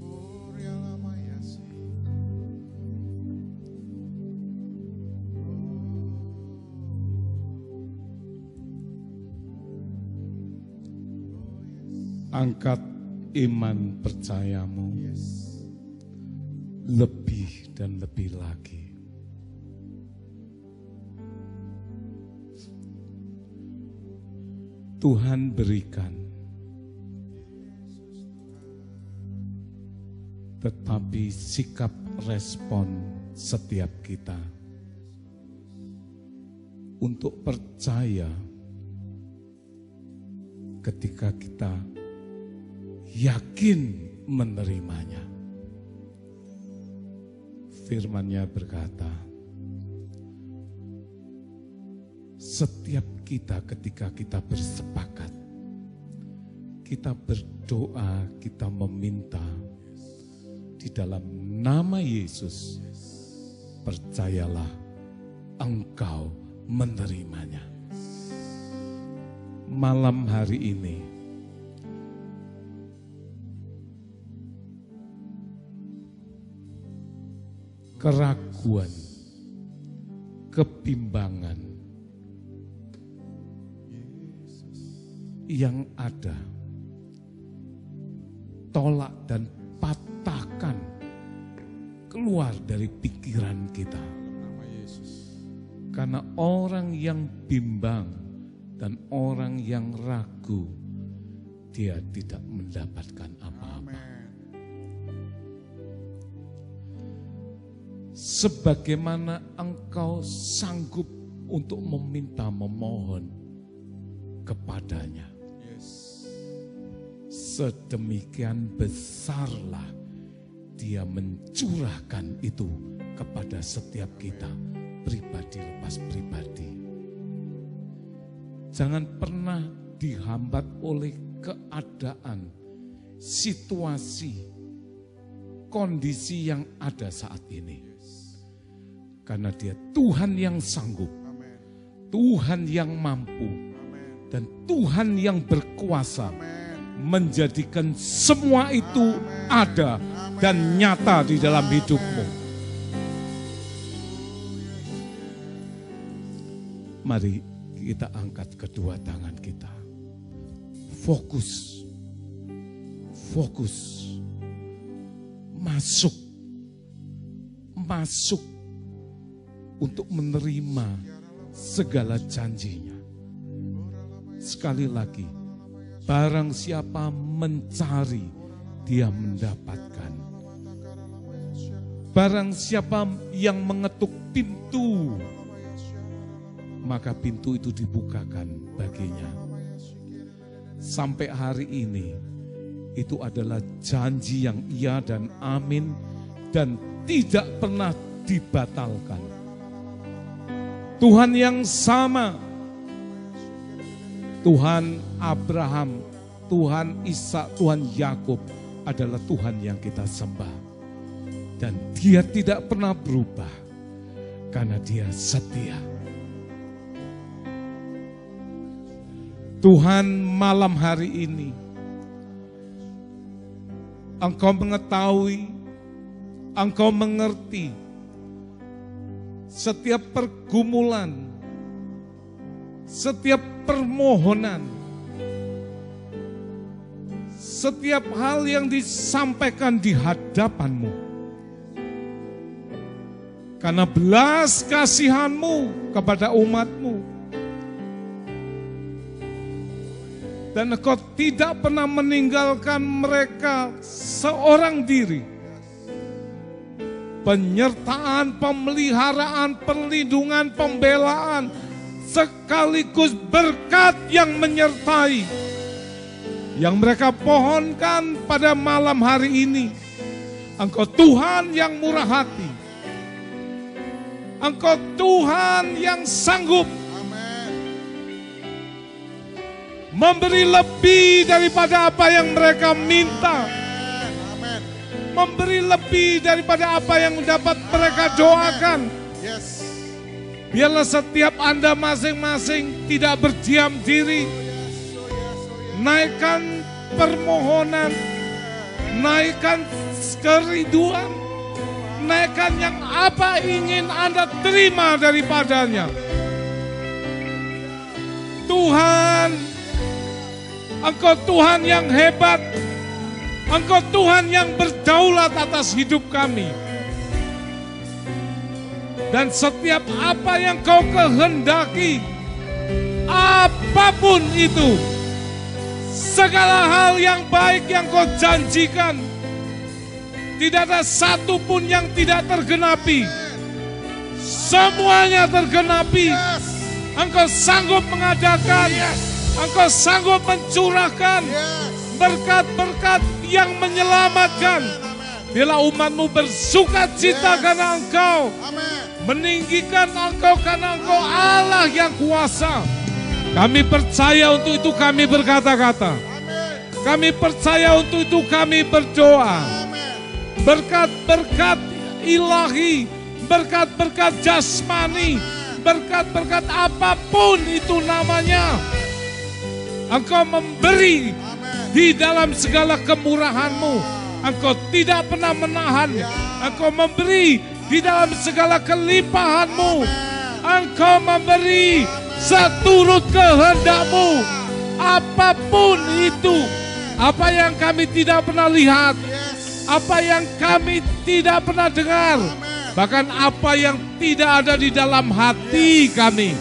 Oh Rialamayasi. Angkat iman percayamu lebih dan lebih lagi. Tuhan berikan, tetapi sikap respon setiap kita untuk percaya ketika kita yakin menerimanya. Firman-Nya berkata, setiap kita ketika kita bersepakat, kita berdoa, kita meminta di dalam nama Yesus, percayalah engkau menerimanya. Malam hari ini, keraguan, kebimbangan yang ada, tolak dan patahkan keluar dari pikiran kita. Karena orang yang bimbang dan orang yang ragu, dia tidak mendapatkan apa-apa. Sebagaimana engkau sanggup untuk meminta, memohon kepadanya, sedemikian besarlah dia mencurahkan itu kepada setiap kita, pribadi lepas pribadi. Jangan pernah dihambat oleh keadaan, situasi, kondisi yang ada saat ini. Karena dia Tuhan yang sanggup, Tuhan yang mampu, dan Tuhan yang berkuasa menjadikan semua itu ada dan nyata di dalam hidupmu. Mari kita angkat kedua tangan kita. Fokus. Fokus. Masuk. Masuk. Untuk menerima segala janjinya. Sekali lagi, barang siapa mencari, dia mendapatkan. Barang siapa yang mengetuk pintu, maka pintu itu dibukakan baginya. Sampai hari ini, itu adalah janji yang iya dan amin dan tidak pernah dibatalkan. Tuhan yang sama, Tuhan Abraham, Tuhan Ishak, Tuhan Yakub adalah Tuhan yang kita sembah. Dan dia tidak pernah berubah karena dia setia. Tuhan, malam hari ini Engkau mengetahui, Engkau mengerti setiap pergumulan, setiap permohonan, setiap hal yang disampaikan di hadapan-Mu. Karena belas kasihan-Mu kepada umat-Mu. Dan Engkau tidak pernah meninggalkan mereka seorang diri. Penyertaan, pemeliharaan, perlindungan, pembelaan, sekaligus berkat yang menyertai. Yang mereka pohonkan pada malam hari ini. Engkau Tuhan yang murah hati. Engkau Tuhan yang sanggup memberi lebih daripada apa yang mereka minta. Memberi lebih daripada apa yang dapat mereka doakan. Biarlah setiap Anda masing-masing tidak berdiam diri. Naikkan permohonan, naikkan kerinduan, naikkan yang apa ingin Anda terima daripadanya. Tuhan, Engkau Tuhan yang hebat, Engkau Tuhan yang berdaulat atas hidup kami. Dan setiap apa yang Kau kehendaki, apapun itu, segala hal yang baik yang Kau janjikan, tidak ada satu pun yang tidak tergenapi. Semuanya tergenapi. Engkau sanggup mengadakan, Engkau sanggup mencurahkan berkat-berkat yang menyelamatkan. Biarlah umat-Mu bersuka cita karena Engkau, meninggikan Engkau karena Engkau Allah yang kuasa. Kami percaya untuk itu kami berkata-kata. Kami percaya untuk itu kami berdoa. Berkat-berkat ilahi, berkat-berkat jasmani, berkat-berkat apapun itu namanya, Engkau memberi di dalam segala kemurahan-Mu. Engkau tidak pernah menahan. Engkau memberi di dalam segala kelimpahan-Mu. Engkau memberi seturut kehendak-Mu. Apapun itu, apa yang kami tidak pernah lihat, apa yang kami tidak pernah dengar, bahkan apa yang tidak ada di dalam hati kami,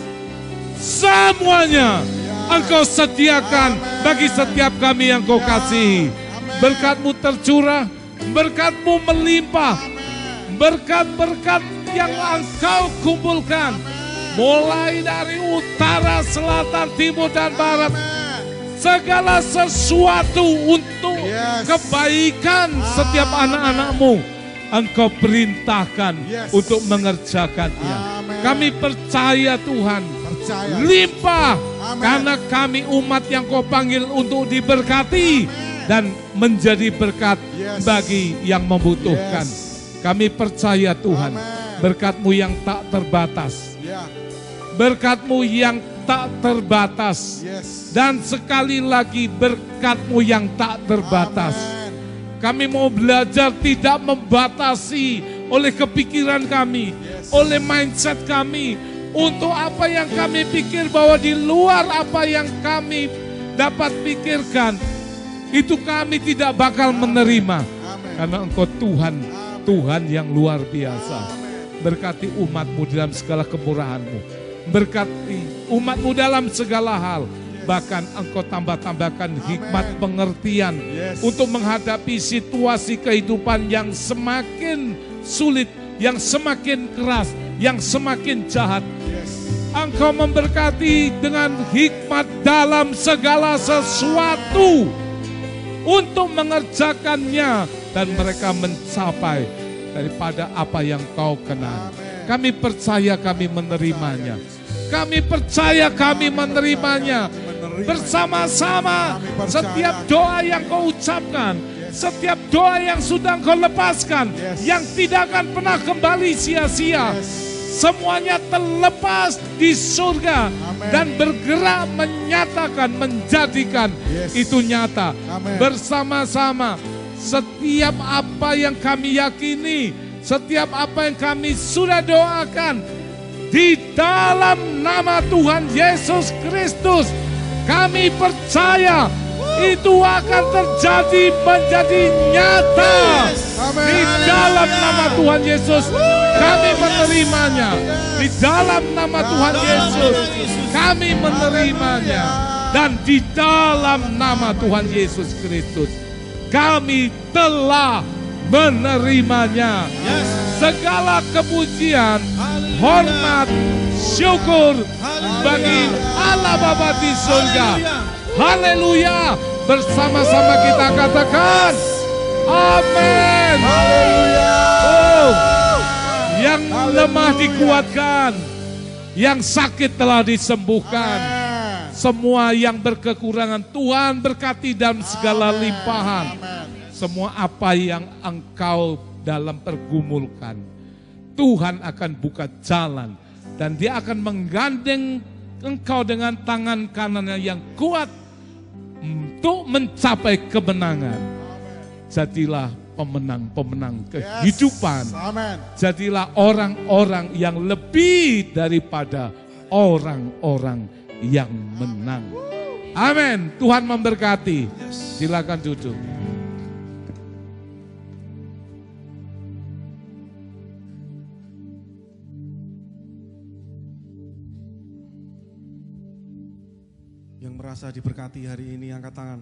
semuanya Engkau sediakan bagi setiap kami yang Kau kasihi. Berkat-Mu tercurah, berkat-Mu melimpah, berkat-berkat yang Engkau kumpulkan, mulai dari utara, selatan, timur, dan barat, segala sesuatu untuk kebaikan setiap anak-anak-Mu, Engkau perintahkan untuk mengerjakannya. Kami percaya Tuhan, limpah, karena kami umat yang Kau panggil untuk diberkati dan menjadi berkat bagi yang membutuhkan. Kami percaya Tuhan, berkat-Mu yang tak terbatas, berkat-Mu yang tak terbatas, dan sekali lagi berkat-Mu yang tak terbatas. Kami mau belajar tidak membatasi oleh kepikiran kami, oleh mindset kami, untuk apa yang kami pikir bahwa di luar apa yang kami dapat pikirkan, itu kami tidak bakal menerima. Karena Engkau Tuhan, Tuhan yang luar biasa. Berkati umat-Mu dalam segala kemurahan-Mu. Berkati umat-Mu dalam segala hal. Bahkan Engkau tambah-tambahkan hikmat pengertian untuk menghadapi situasi kehidupan yang semakin sulit, yang semakin keras, yang semakin jahat. Engkau memberkati dengan hikmat dalam segala sesuatu untuk mengerjakannya dan mereka mencapai daripada apa yang Kau kenan. Kami percaya kami menerimanya. Kami percaya kami menerimanya. Bersama-sama setiap doa yang Kau ucapkan, setiap doa yang sudah Kau lepaskan, yang tidak akan pernah kembali sia-sia, semuanya terlepas di surga dan bergerak menyatakan, menjadikan itu nyata. Bersama-sama setiap apa yang kami yakini, setiap apa yang kami sudah doakan, di dalam nama Tuhan Yesus Kristus, kami percaya itu akan terjadi, menjadi nyata. Di dalam nama Tuhan Yesus kami menerimanya. Di dalam nama Tuhan Yesus kami menerimanya. Dan di dalam nama Tuhan Yesus Kristus kami telah menerimanya. Segala kepujian, hormat, syukur bagi Allah Bapa di surga. Haleluya. Bersama-sama kita katakan amin. Oh, yang lemah dikuatkan, yang sakit telah disembuhkan. Semua yang berkekurangan Tuhan berkati dalam segala limpahan. Semua apa yang engkau dalam pergumulkan, Tuhan akan buka jalan Dan dia akan menggandeng engkau dengan tangan kanannya yang kuat untuk mencapai kemenangan. Jadilah pemenang-pemenang kehidupan. Amen. Jadilah orang-orang yang lebih daripada orang-orang yang menang. Amin. Tuhan memberkati. Silakan duduk. Yang merasa diberkati hari ini angkat tangan.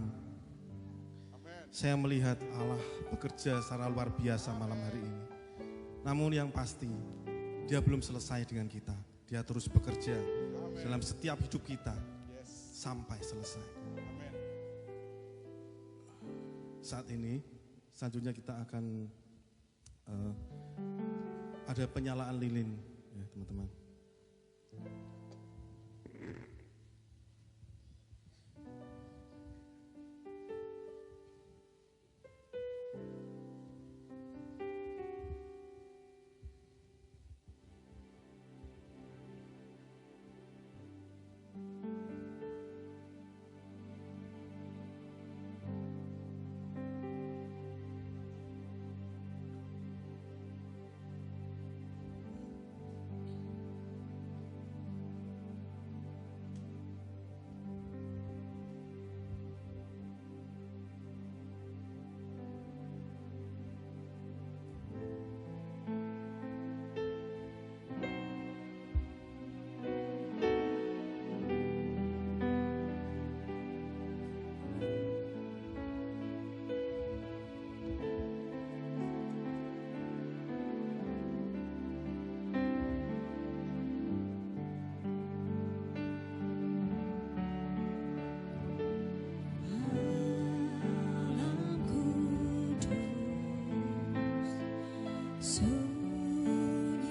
Saya melihat Allah bekerja secara luar biasa malam hari ini. Namun yang pasti, Dia belum selesai dengan kita. Dia terus bekerja dalam setiap hidup kita sampai selesai. Saat ini, selanjutnya kita akan ada penyalaan lilin, ya teman-teman.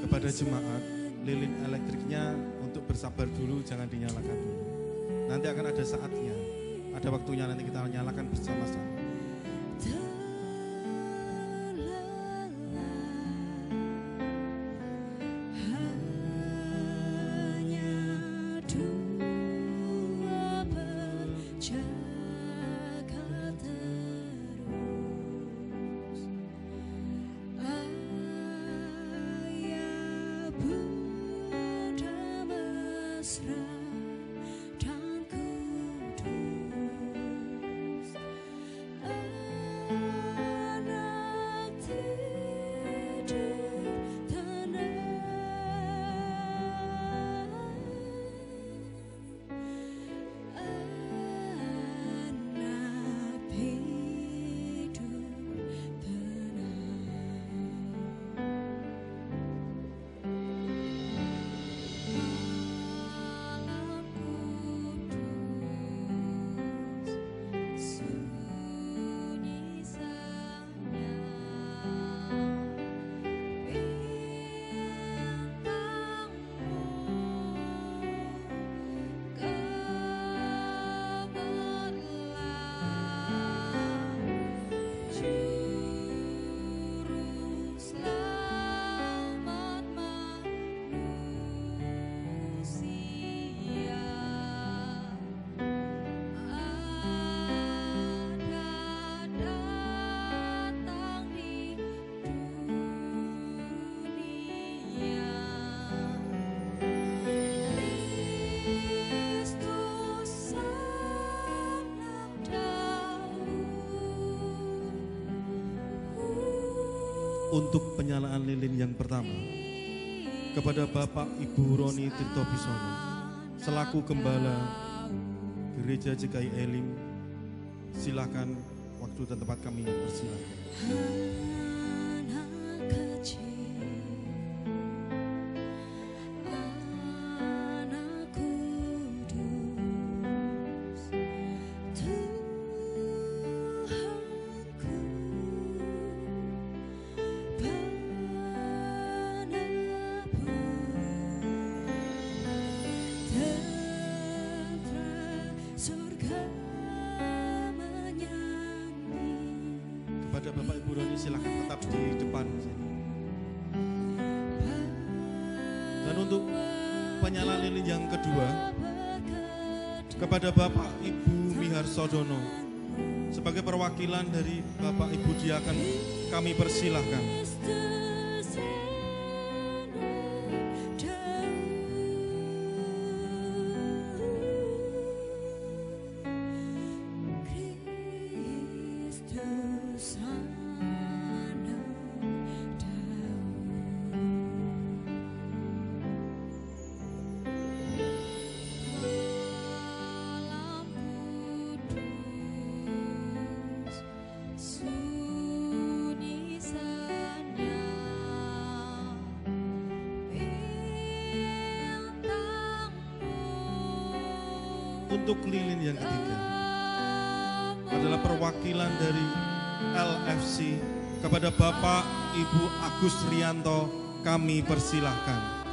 Kepada jemaat, lilin elektriknya untuk bersabar dulu, jangan dinyalakan dulu. Nanti akan ada saatnya, ada waktunya nanti kita nyalakan bersama-sama. Untuk penyalaan lilin yang pertama, kepada Bapak Ibu Roni Tirtobisono selaku Gembala Gereja GKI Elim, silakan waktu dan tempat kami persilakan. Kepada Bapak Ibu Roni silakan tetap di depan sini. Dan untuk penyala lilin yang kedua kepada Bapak Ibu Miharsodono. Sebagai perwakilan dari Bapak Ibu Diaken, kami persilahkan. Untuk lilin yang ketiga adalah perwakilan dari LFC kepada Bapak Ibu Agus Rianto, kami persilahkan.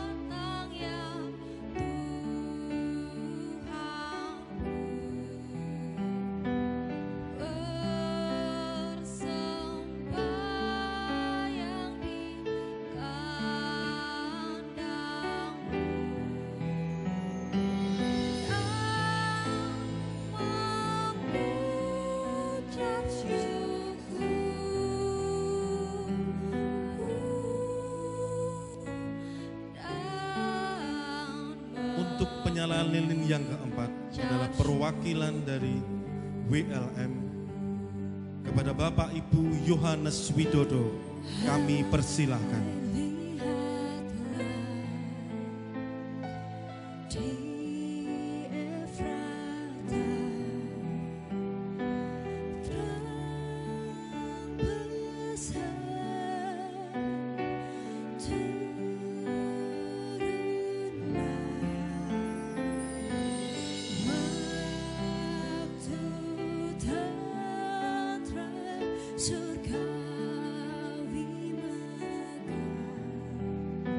Untuk penyalaan lilin yang keempat adalah perwakilan dari WLM kepada Bapak Ibu Yohanes Widodo, kami persilahkan.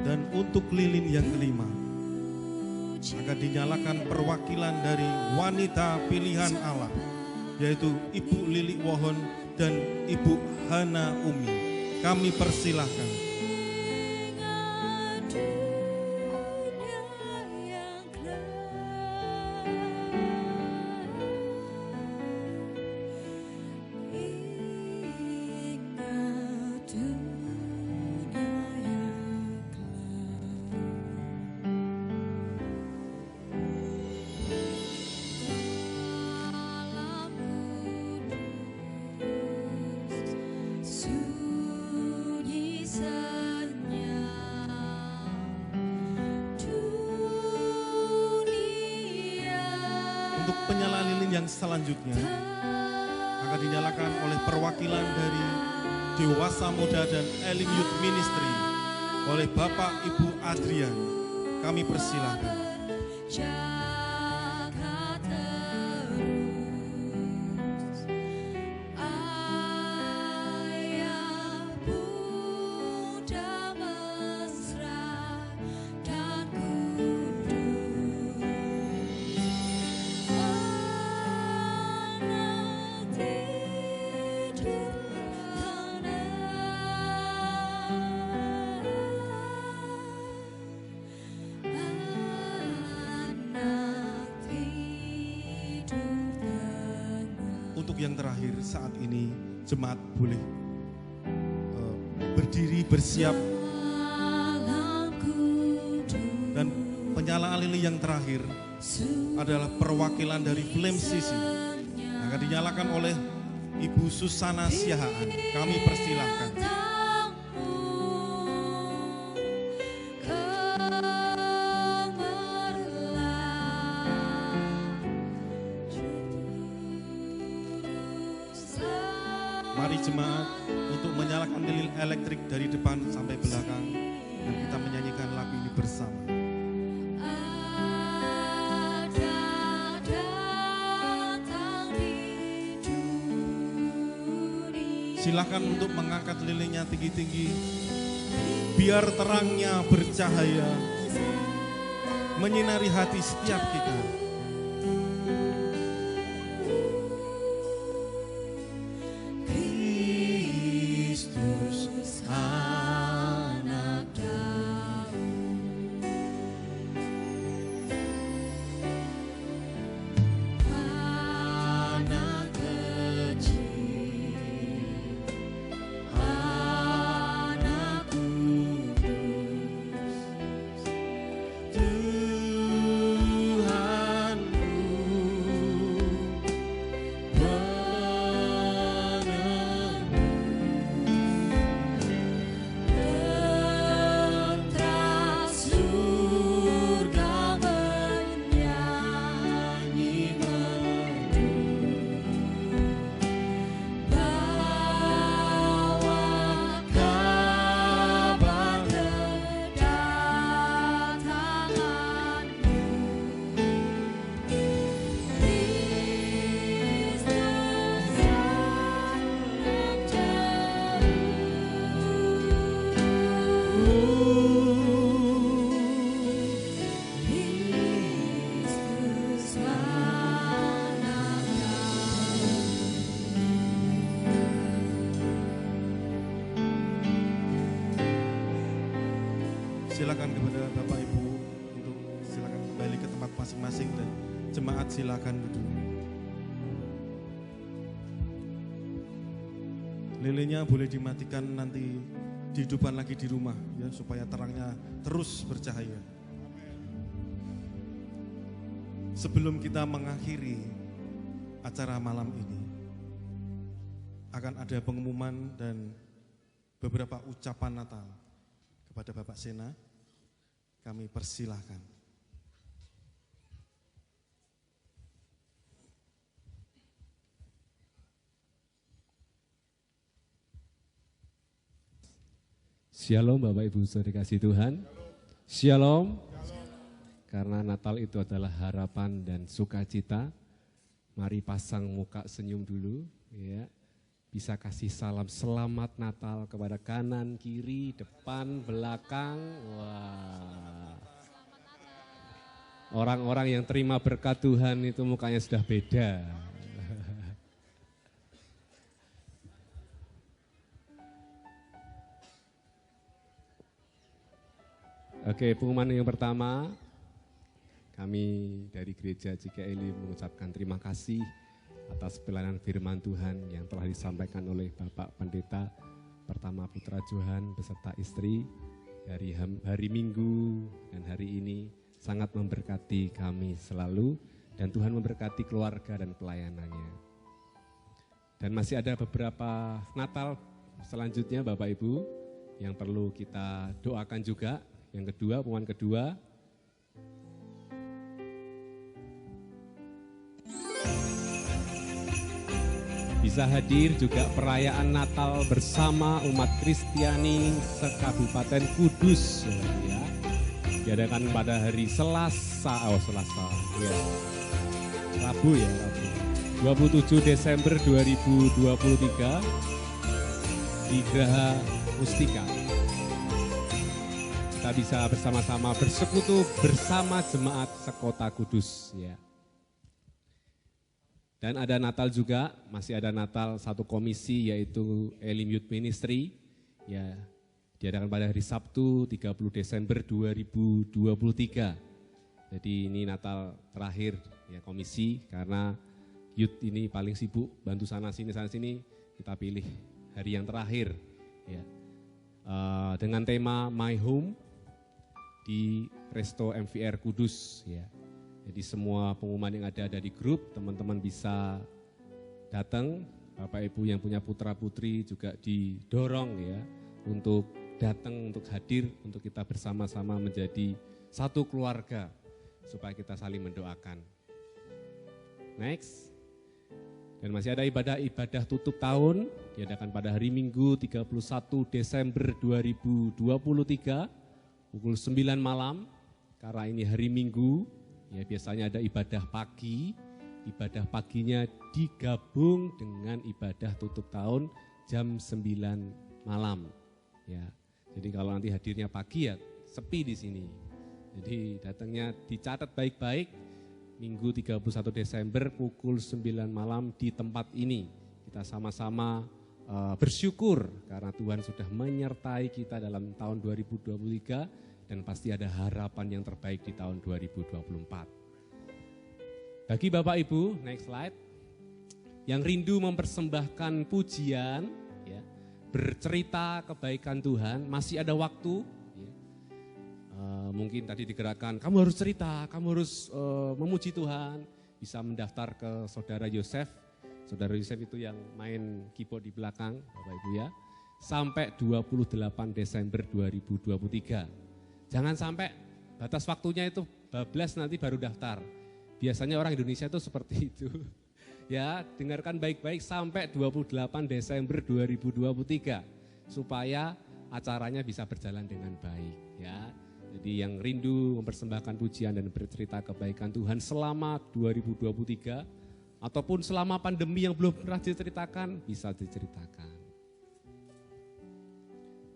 Dan untuk lilin yang kelima akan dinyalakan perwakilan dari wanita pilihan Allah, yaitu Ibu Lili Wohon dan Ibu Hana Umi. Kami persilahkan. Untuk penyalaan lilin yang selanjutnya akan dinyalakan oleh perwakilan dari Dewasa Muda dan Elim Youth Ministry oleh Bapak Ibu Adrian. Kami persilahkan. Untuk yang terakhir saat ini jemaat boleh berdiri bersiap, dan penyalaan lilin yang terakhir adalah perwakilan dari Flame Sisi akan dinyalakan oleh Ibu Susana Siahaan. Kami persilahkan. Mari jemaat untuk menyalakan lilin elektrik dari depan sampai belakang dan kita menyanyikan lagu ini bersama. Silakan untuk mengangkat lilinnya tinggi-tinggi, biar terangnya bercahaya menyinari hati setiap kita. Silakan kepada Bapak Ibu untuk silakan kembali ke tempat masing-masing dan jemaat silakan duduk. Lilinnya boleh dimatikan, nanti dihidupkan lagi di rumah ya, supaya terangnya terus bercahaya. Sebelum kita mengakhiri acara malam ini, akan ada pengumuman dan beberapa ucapan Natal kepada Bapak Sena. Kami persilahkan. Shalom Bapak Ibu Saudara kasih Tuhan. Shalom. Karena Natal itu adalah harapan dan sukacita. Mari pasang muka senyum dulu ya. Bisa kasih salam selamat Natal kepada kanan, kiri, depan, belakang. Wah. Orang-orang yang terima berkat Tuhan itu mukanya sudah beda. Oke, pengumuman yang pertama, kami dari Gereja GKI mengucapkan terima kasih atas pelayanan firman Tuhan yang telah disampaikan oleh Bapak Pendeta Pertama Putra Johan beserta istri dari hari Minggu dan hari ini sangat memberkati kami selalu dan Tuhan memberkati keluarga dan pelayanannya. Dan masih ada beberapa Natal selanjutnya Bapak Ibu yang perlu kita doakan juga. Yang kedua, pengumuman kedua, bisa hadir juga perayaan Natal bersama umat Kristiani se-Kabupaten Kudus ya. Diadakan pada hari Rabu 27 Desember 2023 di Geraha Mustika. Kita bisa bersama-sama bersekutu bersama jemaat sekota Kudus ya. Dan ada Natal juga, masih ada Natal satu komisi yaitu Elim Youth Ministry ya, diadakan pada hari Sabtu 30 Desember 2023. Jadi ini Natal terakhir ya komisi, karena youth ini paling sibuk bantu sana sini kita pilih hari yang terakhir ya. Dengan tema My Home di Resto MVR Kudus ya. Jadi semua pengumuman yang ada di grup, teman-teman bisa datang. Bapak Ibu yang punya putra putri juga didorong ya untuk datang, untuk hadir, untuk kita bersama-sama menjadi satu keluarga supaya kita saling mendoakan. Next. Dan masih ada ibadah tutup tahun diadakan pada hari Minggu 31 Desember 2023 pukul 9 malam, karena ini hari Minggu, ya biasanya ada ibadah pagi, ibadah paginya digabung dengan ibadah tutup tahun jam 9 malam. Ya, jadi kalau nanti hadirnya pagi ya sepi di sini. Jadi datangnya dicatat baik-baik, Minggu 31 Desember pukul 9 malam di tempat ini. Kita sama-sama bersyukur karena Tuhan sudah menyertai kita dalam tahun 2023 dan pasti ada harapan yang terbaik di tahun 2024. Bagi Bapak Ibu, next slide, yang rindu mempersembahkan pujian, ya, bercerita kebaikan Tuhan, masih ada waktu. Ya. Mungkin tadi digerakkan, kamu harus cerita, kamu harus memuji Tuhan, bisa mendaftar ke Saudara Yosef. Saudara Yosef itu yang main keyboard di belakang, Bapak Ibu ya, sampai 28 Desember 2023. Jangan sampai batas waktunya itu bablas nanti baru daftar. Biasanya orang Indonesia itu seperti itu. Ya, dengarkan baik-baik sampai 28 Desember 2023 supaya acaranya bisa berjalan dengan baik ya. Jadi yang rindu mempersembahkan pujian dan bercerita kebaikan Tuhan selama 2023 ataupun selama pandemi yang belum pernah diceritakan, bisa diceritakan.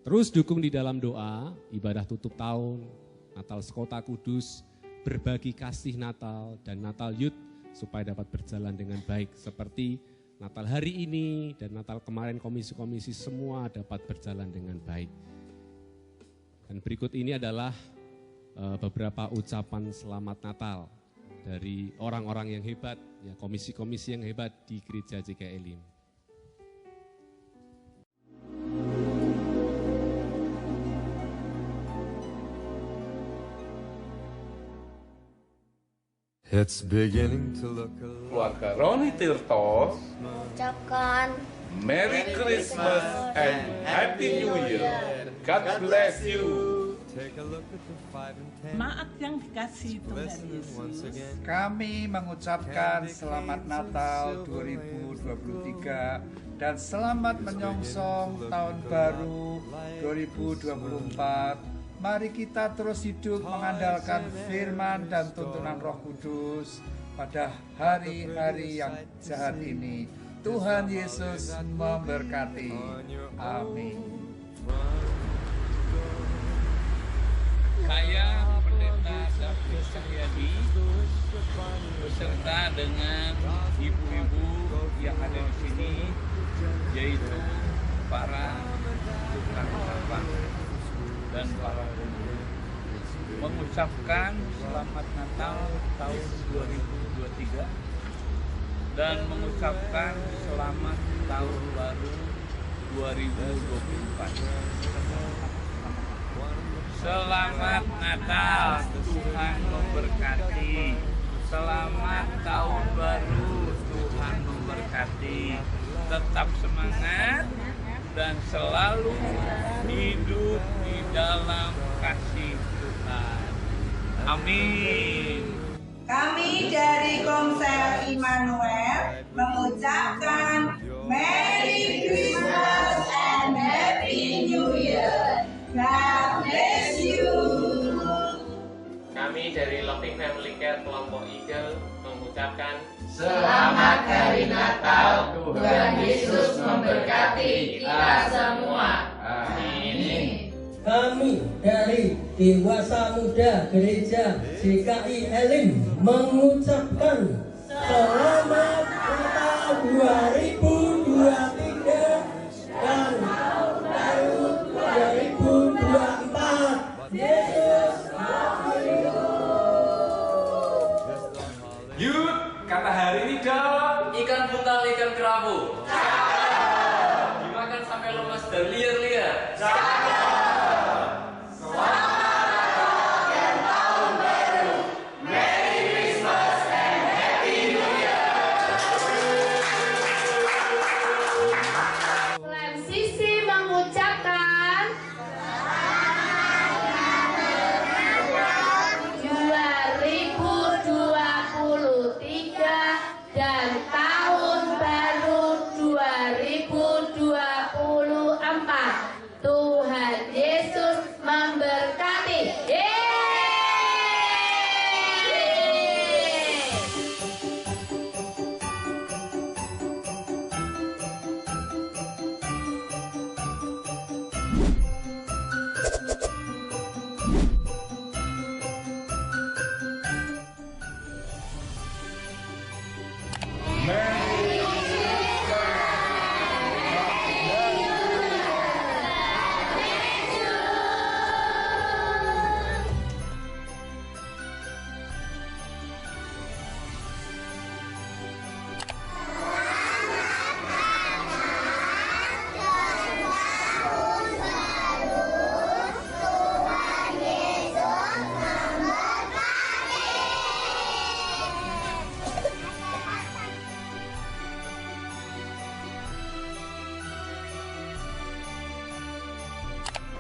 Terus dukung di dalam doa, ibadah tutup tahun, Natal Sekota Kudus, berbagi kasih Natal dan Natal Youth supaya dapat berjalan dengan baik. Seperti Natal hari ini dan Natal kemarin komisi-komisi semua dapat berjalan dengan baik. Dan Dan berikut ini adalah beberapa ucapan selamat Natal dari orang-orang yang hebat, ya, komisi-komisi yang hebat di Gereja GKI Elim. It's beginning to look a lot. Keluarga Roni Tirto Ucapkan Merry Christmas and Happy New Year. God bless you. Take a look at the 5 and 10. Maaf yang dikasih Tuhan Listen once Yesus. again. Kami mengucapkan selamat Natal 2023 dan selamat menyongsong tahun baru 2024. Mari kita terus hidup mengandalkan firman dan tuntunan Roh Kudus pada hari-hari yang jahat ini. Tuhan Yesus memberkati. Amin. Saya Pendeta David Cahyadi beserta dengan ibu-ibu yang ada di sini, yaitu para tukang sampah dan para guru, mengucapkan selamat Natal tahun 2023 dan mengucapkan selamat tahun baru 2024. Selamat Natal, Tuhan memberkati. Selamat tahun baru, Tuhan memberkati. Tetap semangat dan selalu hidup di dalam kasih Tuhan. Amin. Kami dari Komsel Immanuel mengucapkan Merry Christmas and Happy New Year. God bless you. Kami dari Loving Family Care Kelompok Eagle mengucapkan Selamat Hari Natal. Tuhan Yesus memberkati kita semua. Amin. Kami dari Dewasa Muda Gereja GKI Elim mengucapkan Selamat Natal 2023 dan Tahun Baru 2024. Yesus Yud, kata hari ini dong. ikan buntal, ikan kerapu. Dimakan sampai lemas dan liar-liar. Selain Sisi mengucapkan 2023 dan tahun baru 2024. Tuhan Yesus memberkati. Yeay!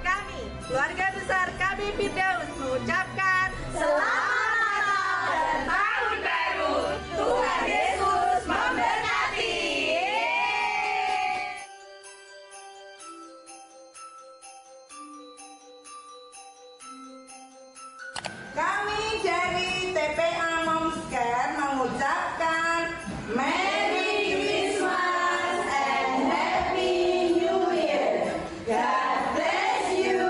Kami, keluarga besar kami Firdaus mengucapkan Selamat Natal dan Tahun Baru. Tuhan Yesus memberkati. Kami dari TPA Momscare mengucapkan Merry Christmas and Happy New Year. God bless you.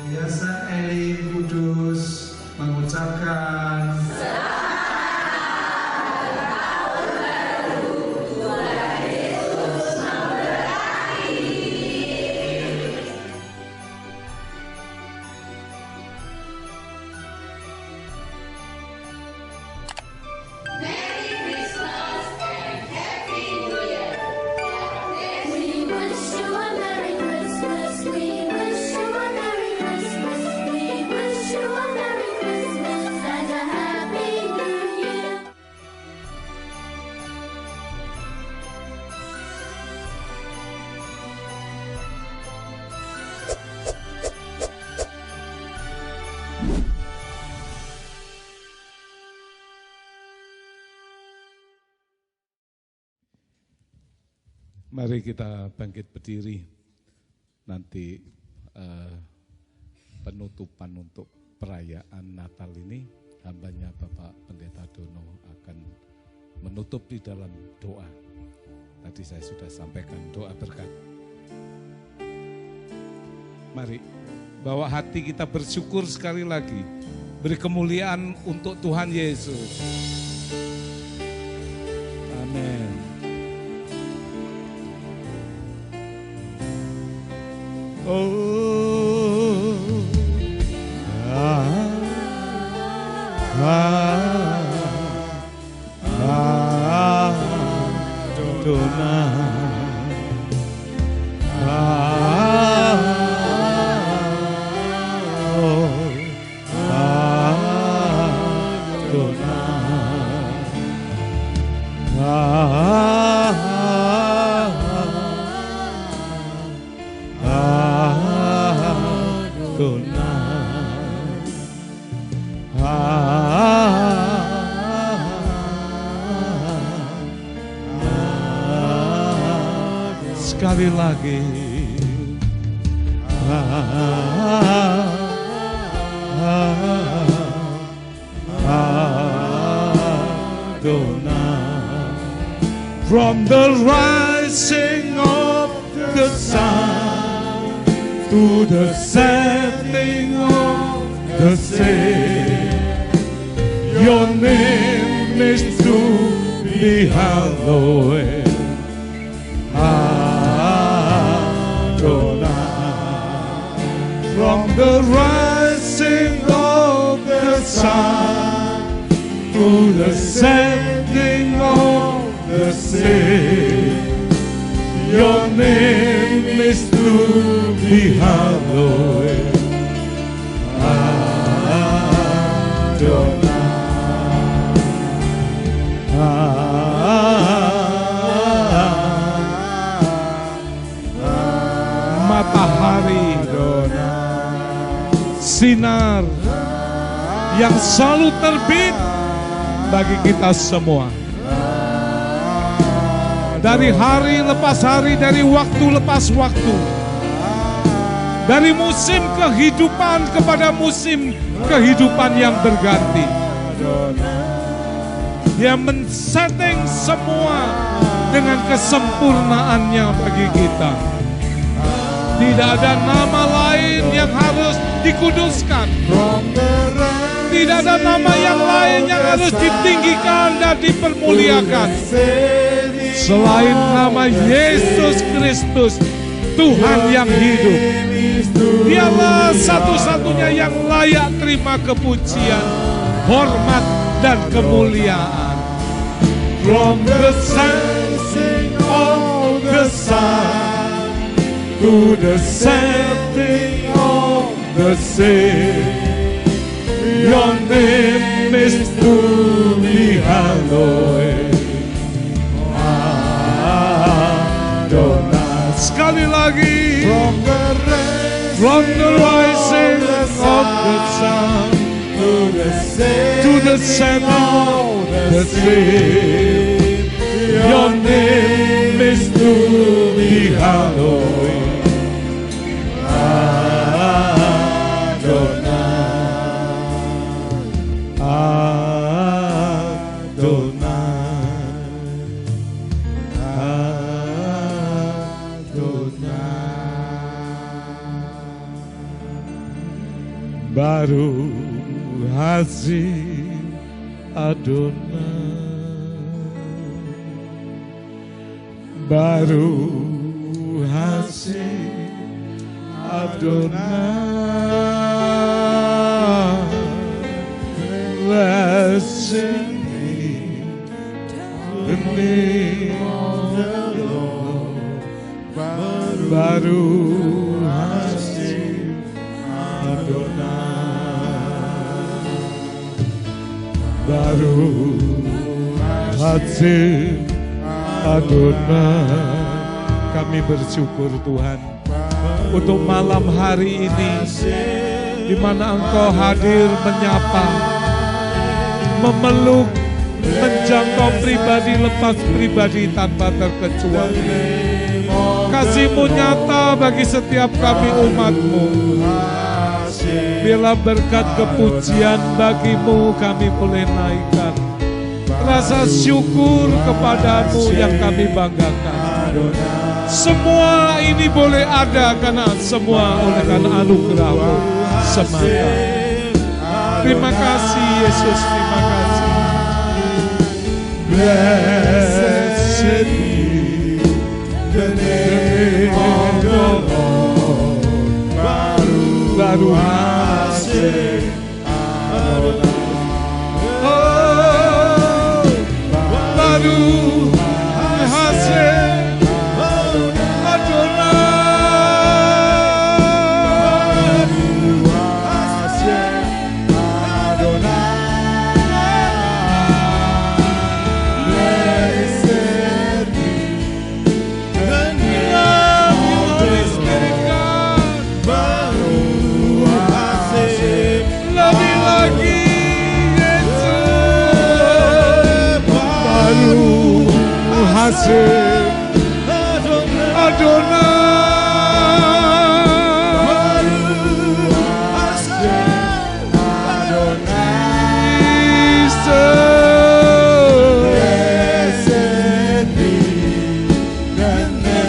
Yayasan Elim Kudus mengucapkan Mari kita bangkit berdiri. Nanti penutupan untuk perayaan Natal ini, hambanya Bapak Pendeta Dono akan menutup di dalam doa. Tadi saya sudah sampaikan doa berkat. Mari bawa hati kita bersyukur sekali lagi. Beri kemuliaan untuk Tuhan Yesus. Amin. Oh, sekali lagi. From the rising of the sun to the setting of the same, your name is to be hallowed. Adonai. From the rising of the sun to the setting of the same, your name is to be hallowed. Adonai. Matahari sinar yang selalu terbit bagi kita semua. Dari hari lepas hari, dari waktu lepas waktu, dari musim kehidupan kepada musim kehidupan yang berganti. Dia men-setting semua dengan kesempurnaannya bagi kita. Tidak ada nama lain yang harus dikuduskan. Tidak ada nama yang lain yang harus ditinggikan dan dipermuliakan selain nama Yesus Kristus, Tuhan yang hidup. Dialah satu-satunya yang layak terima kepujian, hormat, dan kemuliaan. From the rising of the sun to the setting of the same, your name is to be hallowed. Adonai. Sekali lagi. From the rising of the sun to the setting of the same, your name is to be hallowed. Baru hasil Adonai, baru hasil Adonai. Blessed be the name of the Lord. Baru hasil Adonai. Baru hasil Adonai. Kami bersyukur Tuhan untuk malam hari ini, di mana Engkau hadir menyapa, memeluk, menjangkau pribadi lepas pribadi tanpa terkecuali. Kasih-Mu nyata bagi setiap kami umat-Mu. Bila berkat kepujian bagi-Mu kami boleh naikkan. Rasa syukur kepadamu yang kami banggakan. Semua ini boleh ada karena semua oleh karena anugerah-Mu semata. Terima kasih Yesus, terima kasih. Blessed be the name of the Lord. Baru Hashem Adonai. Baru Hashem Adonai. Baru Hashem Adonai. Blessed be the name of the Lord. Baru Hashem. Lebih lagi Hashem Adonai. Blessed be the name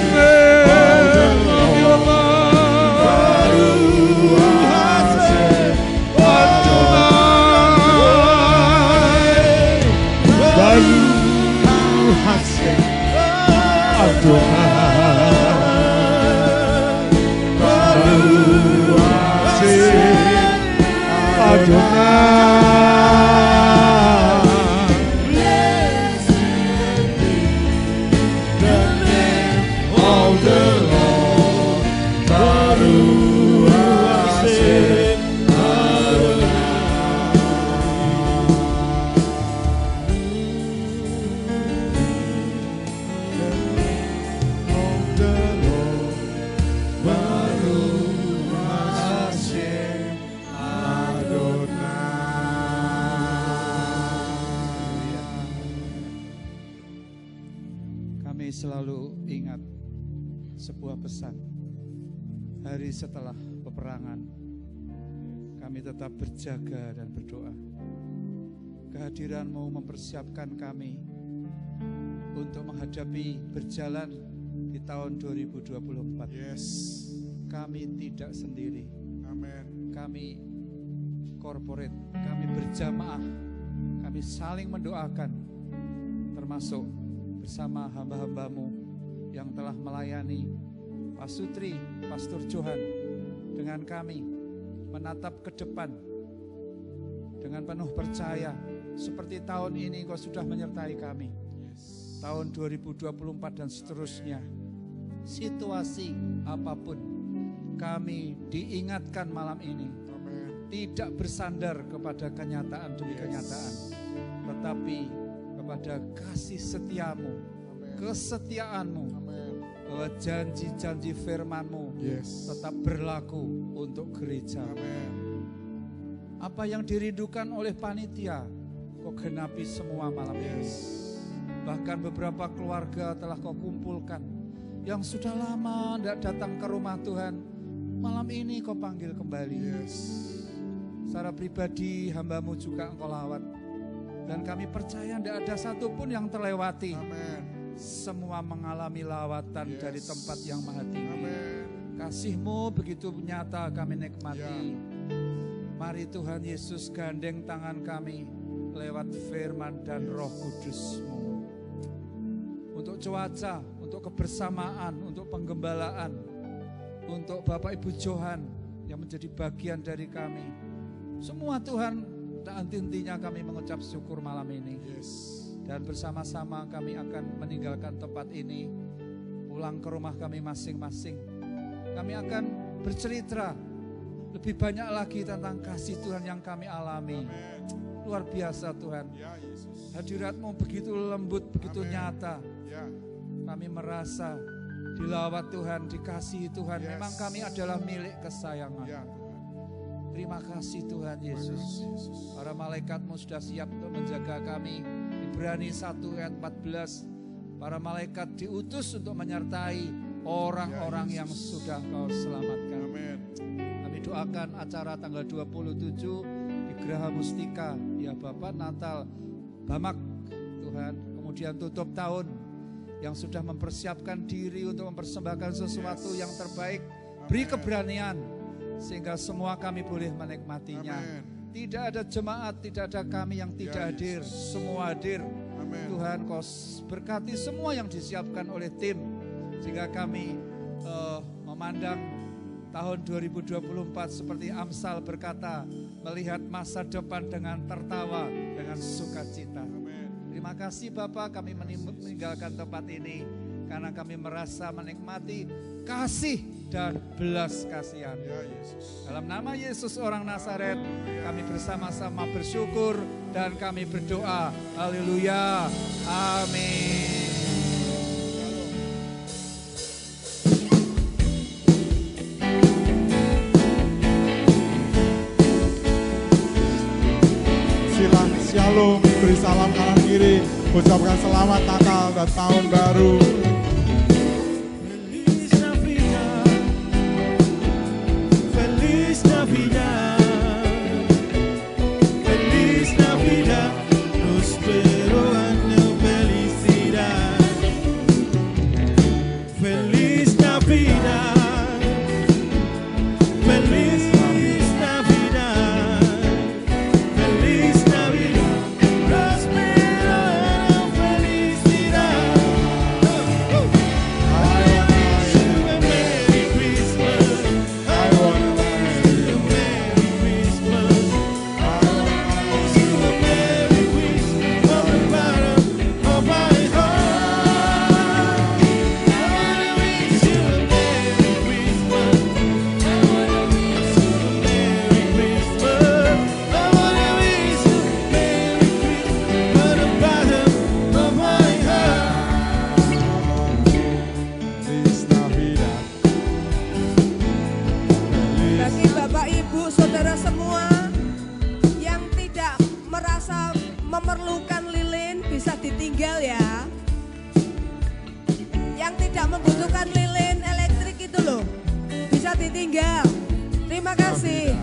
of the Lord. Hashem Adonai. Hashem hari setelah peperangan, kami tetap berjaga dan berdoa. Kehadiran-Mu mempersiapkan kami untuk menghadapi berjalan di tahun 2024. Yes. Kami tidak sendiri. Amin. Kami corporate, kami berjamaah, kami saling mendoakan, termasuk bersama hamba-hamba-Mu yang telah melayani Pak Sutri, Pastor Johan, dengan kami menatap ke depan dengan penuh percaya seperti tahun ini Kau sudah menyertai kami. Tahun 2024 dan seterusnya, situasi apapun kami diingatkan malam ini tidak bersandar kepada kenyataan demi kenyataan, tetapi kepada kasih setiamu, kesetiaanmu, bahwa janji-janji firman-Mu tetap berlaku untuk gereja. Apa yang dirindukan oleh panitia, Kau genapi semua malam ini. Bahkan beberapa keluarga telah Kau kumpulkan yang sudah lama tidak datang ke rumah Tuhan. Malam ini Kau panggil kembali. Secara pribadi hamba-Mu juga Engkau lawat. Dan kami percaya tidak ada satupun yang terlewati. Semua mengalami lawatan dari tempat yang maha tinggi. Kasih-Mu begitu nyata kami nikmati. Mari Tuhan Yesus gandeng tangan kami lewat firman dan Roh Kudus-Mu. Untuk cuaca, untuk kebersamaan, untuk penggembalaan, untuk Bapak Ibu Johan yang menjadi bagian dari kami. Semua Tuhan, tak henti-hentinya kami mengucap syukur malam ini. Dan bersama-sama kami akan meninggalkan tempat ini, pulang ke rumah kami masing-masing. Kami akan bercerita lebih banyak lagi tentang kasih Tuhan yang kami alami. Luar biasa Tuhan. Hadirat-Mu begitu lembut, begitu nyata. Kami merasa dilawat Tuhan, dikasihi Tuhan. Memang kami adalah milik kesayangan. Terima kasih Tuhan Yesus. Para malaikat-Mu sudah siap untuk menjaga kami. Ibrani 1 ayat 14, para malaikat diutus untuk menyertai orang-orang yang sudah Kau selamatkan. Kami doakan acara tanggal 27 di Geraha Mustika, ya Bapak, Natal, Bamak, Tuhan. Kemudian tutup tahun yang sudah mempersiapkan diri untuk mempersembahkan sesuatu yang terbaik. Beri keberanian sehingga semua kami boleh menikmatinya. Tidak ada jemaat, tidak ada kami yang tidak hadir, semua hadir. Tuhan, Kau berkati semua yang disiapkan oleh tim sehingga kami memandang tahun 2024 seperti Amsal berkata, melihat masa depan dengan tertawa, dengan sukacita. Terima kasih Bapak, kami meninggalkan tempat ini karena kami merasa menikmati kasih dan belas kasihan. Dalam nama Yesus orang Nazaret, kami bersama-sama bersyukur dan kami berdoa. Haleluya. Amin. Shalom, beri salam kanan kiri, ucapkan selamat Natal dan Tahun Baru. Feliz Navidad, Feliz Navidad, prospero año felicidad. Feliz Navidad, Feliz Navidad, Feliz Navidad, prospero año felicidad. Bagi Bapak Ibu Saudara semua yang tidak merasa memerlukan lilin bisa ditinggal ya. Yang tidak membutuhkan lilin elektrik itu loh bisa ditinggal. Terima kasih.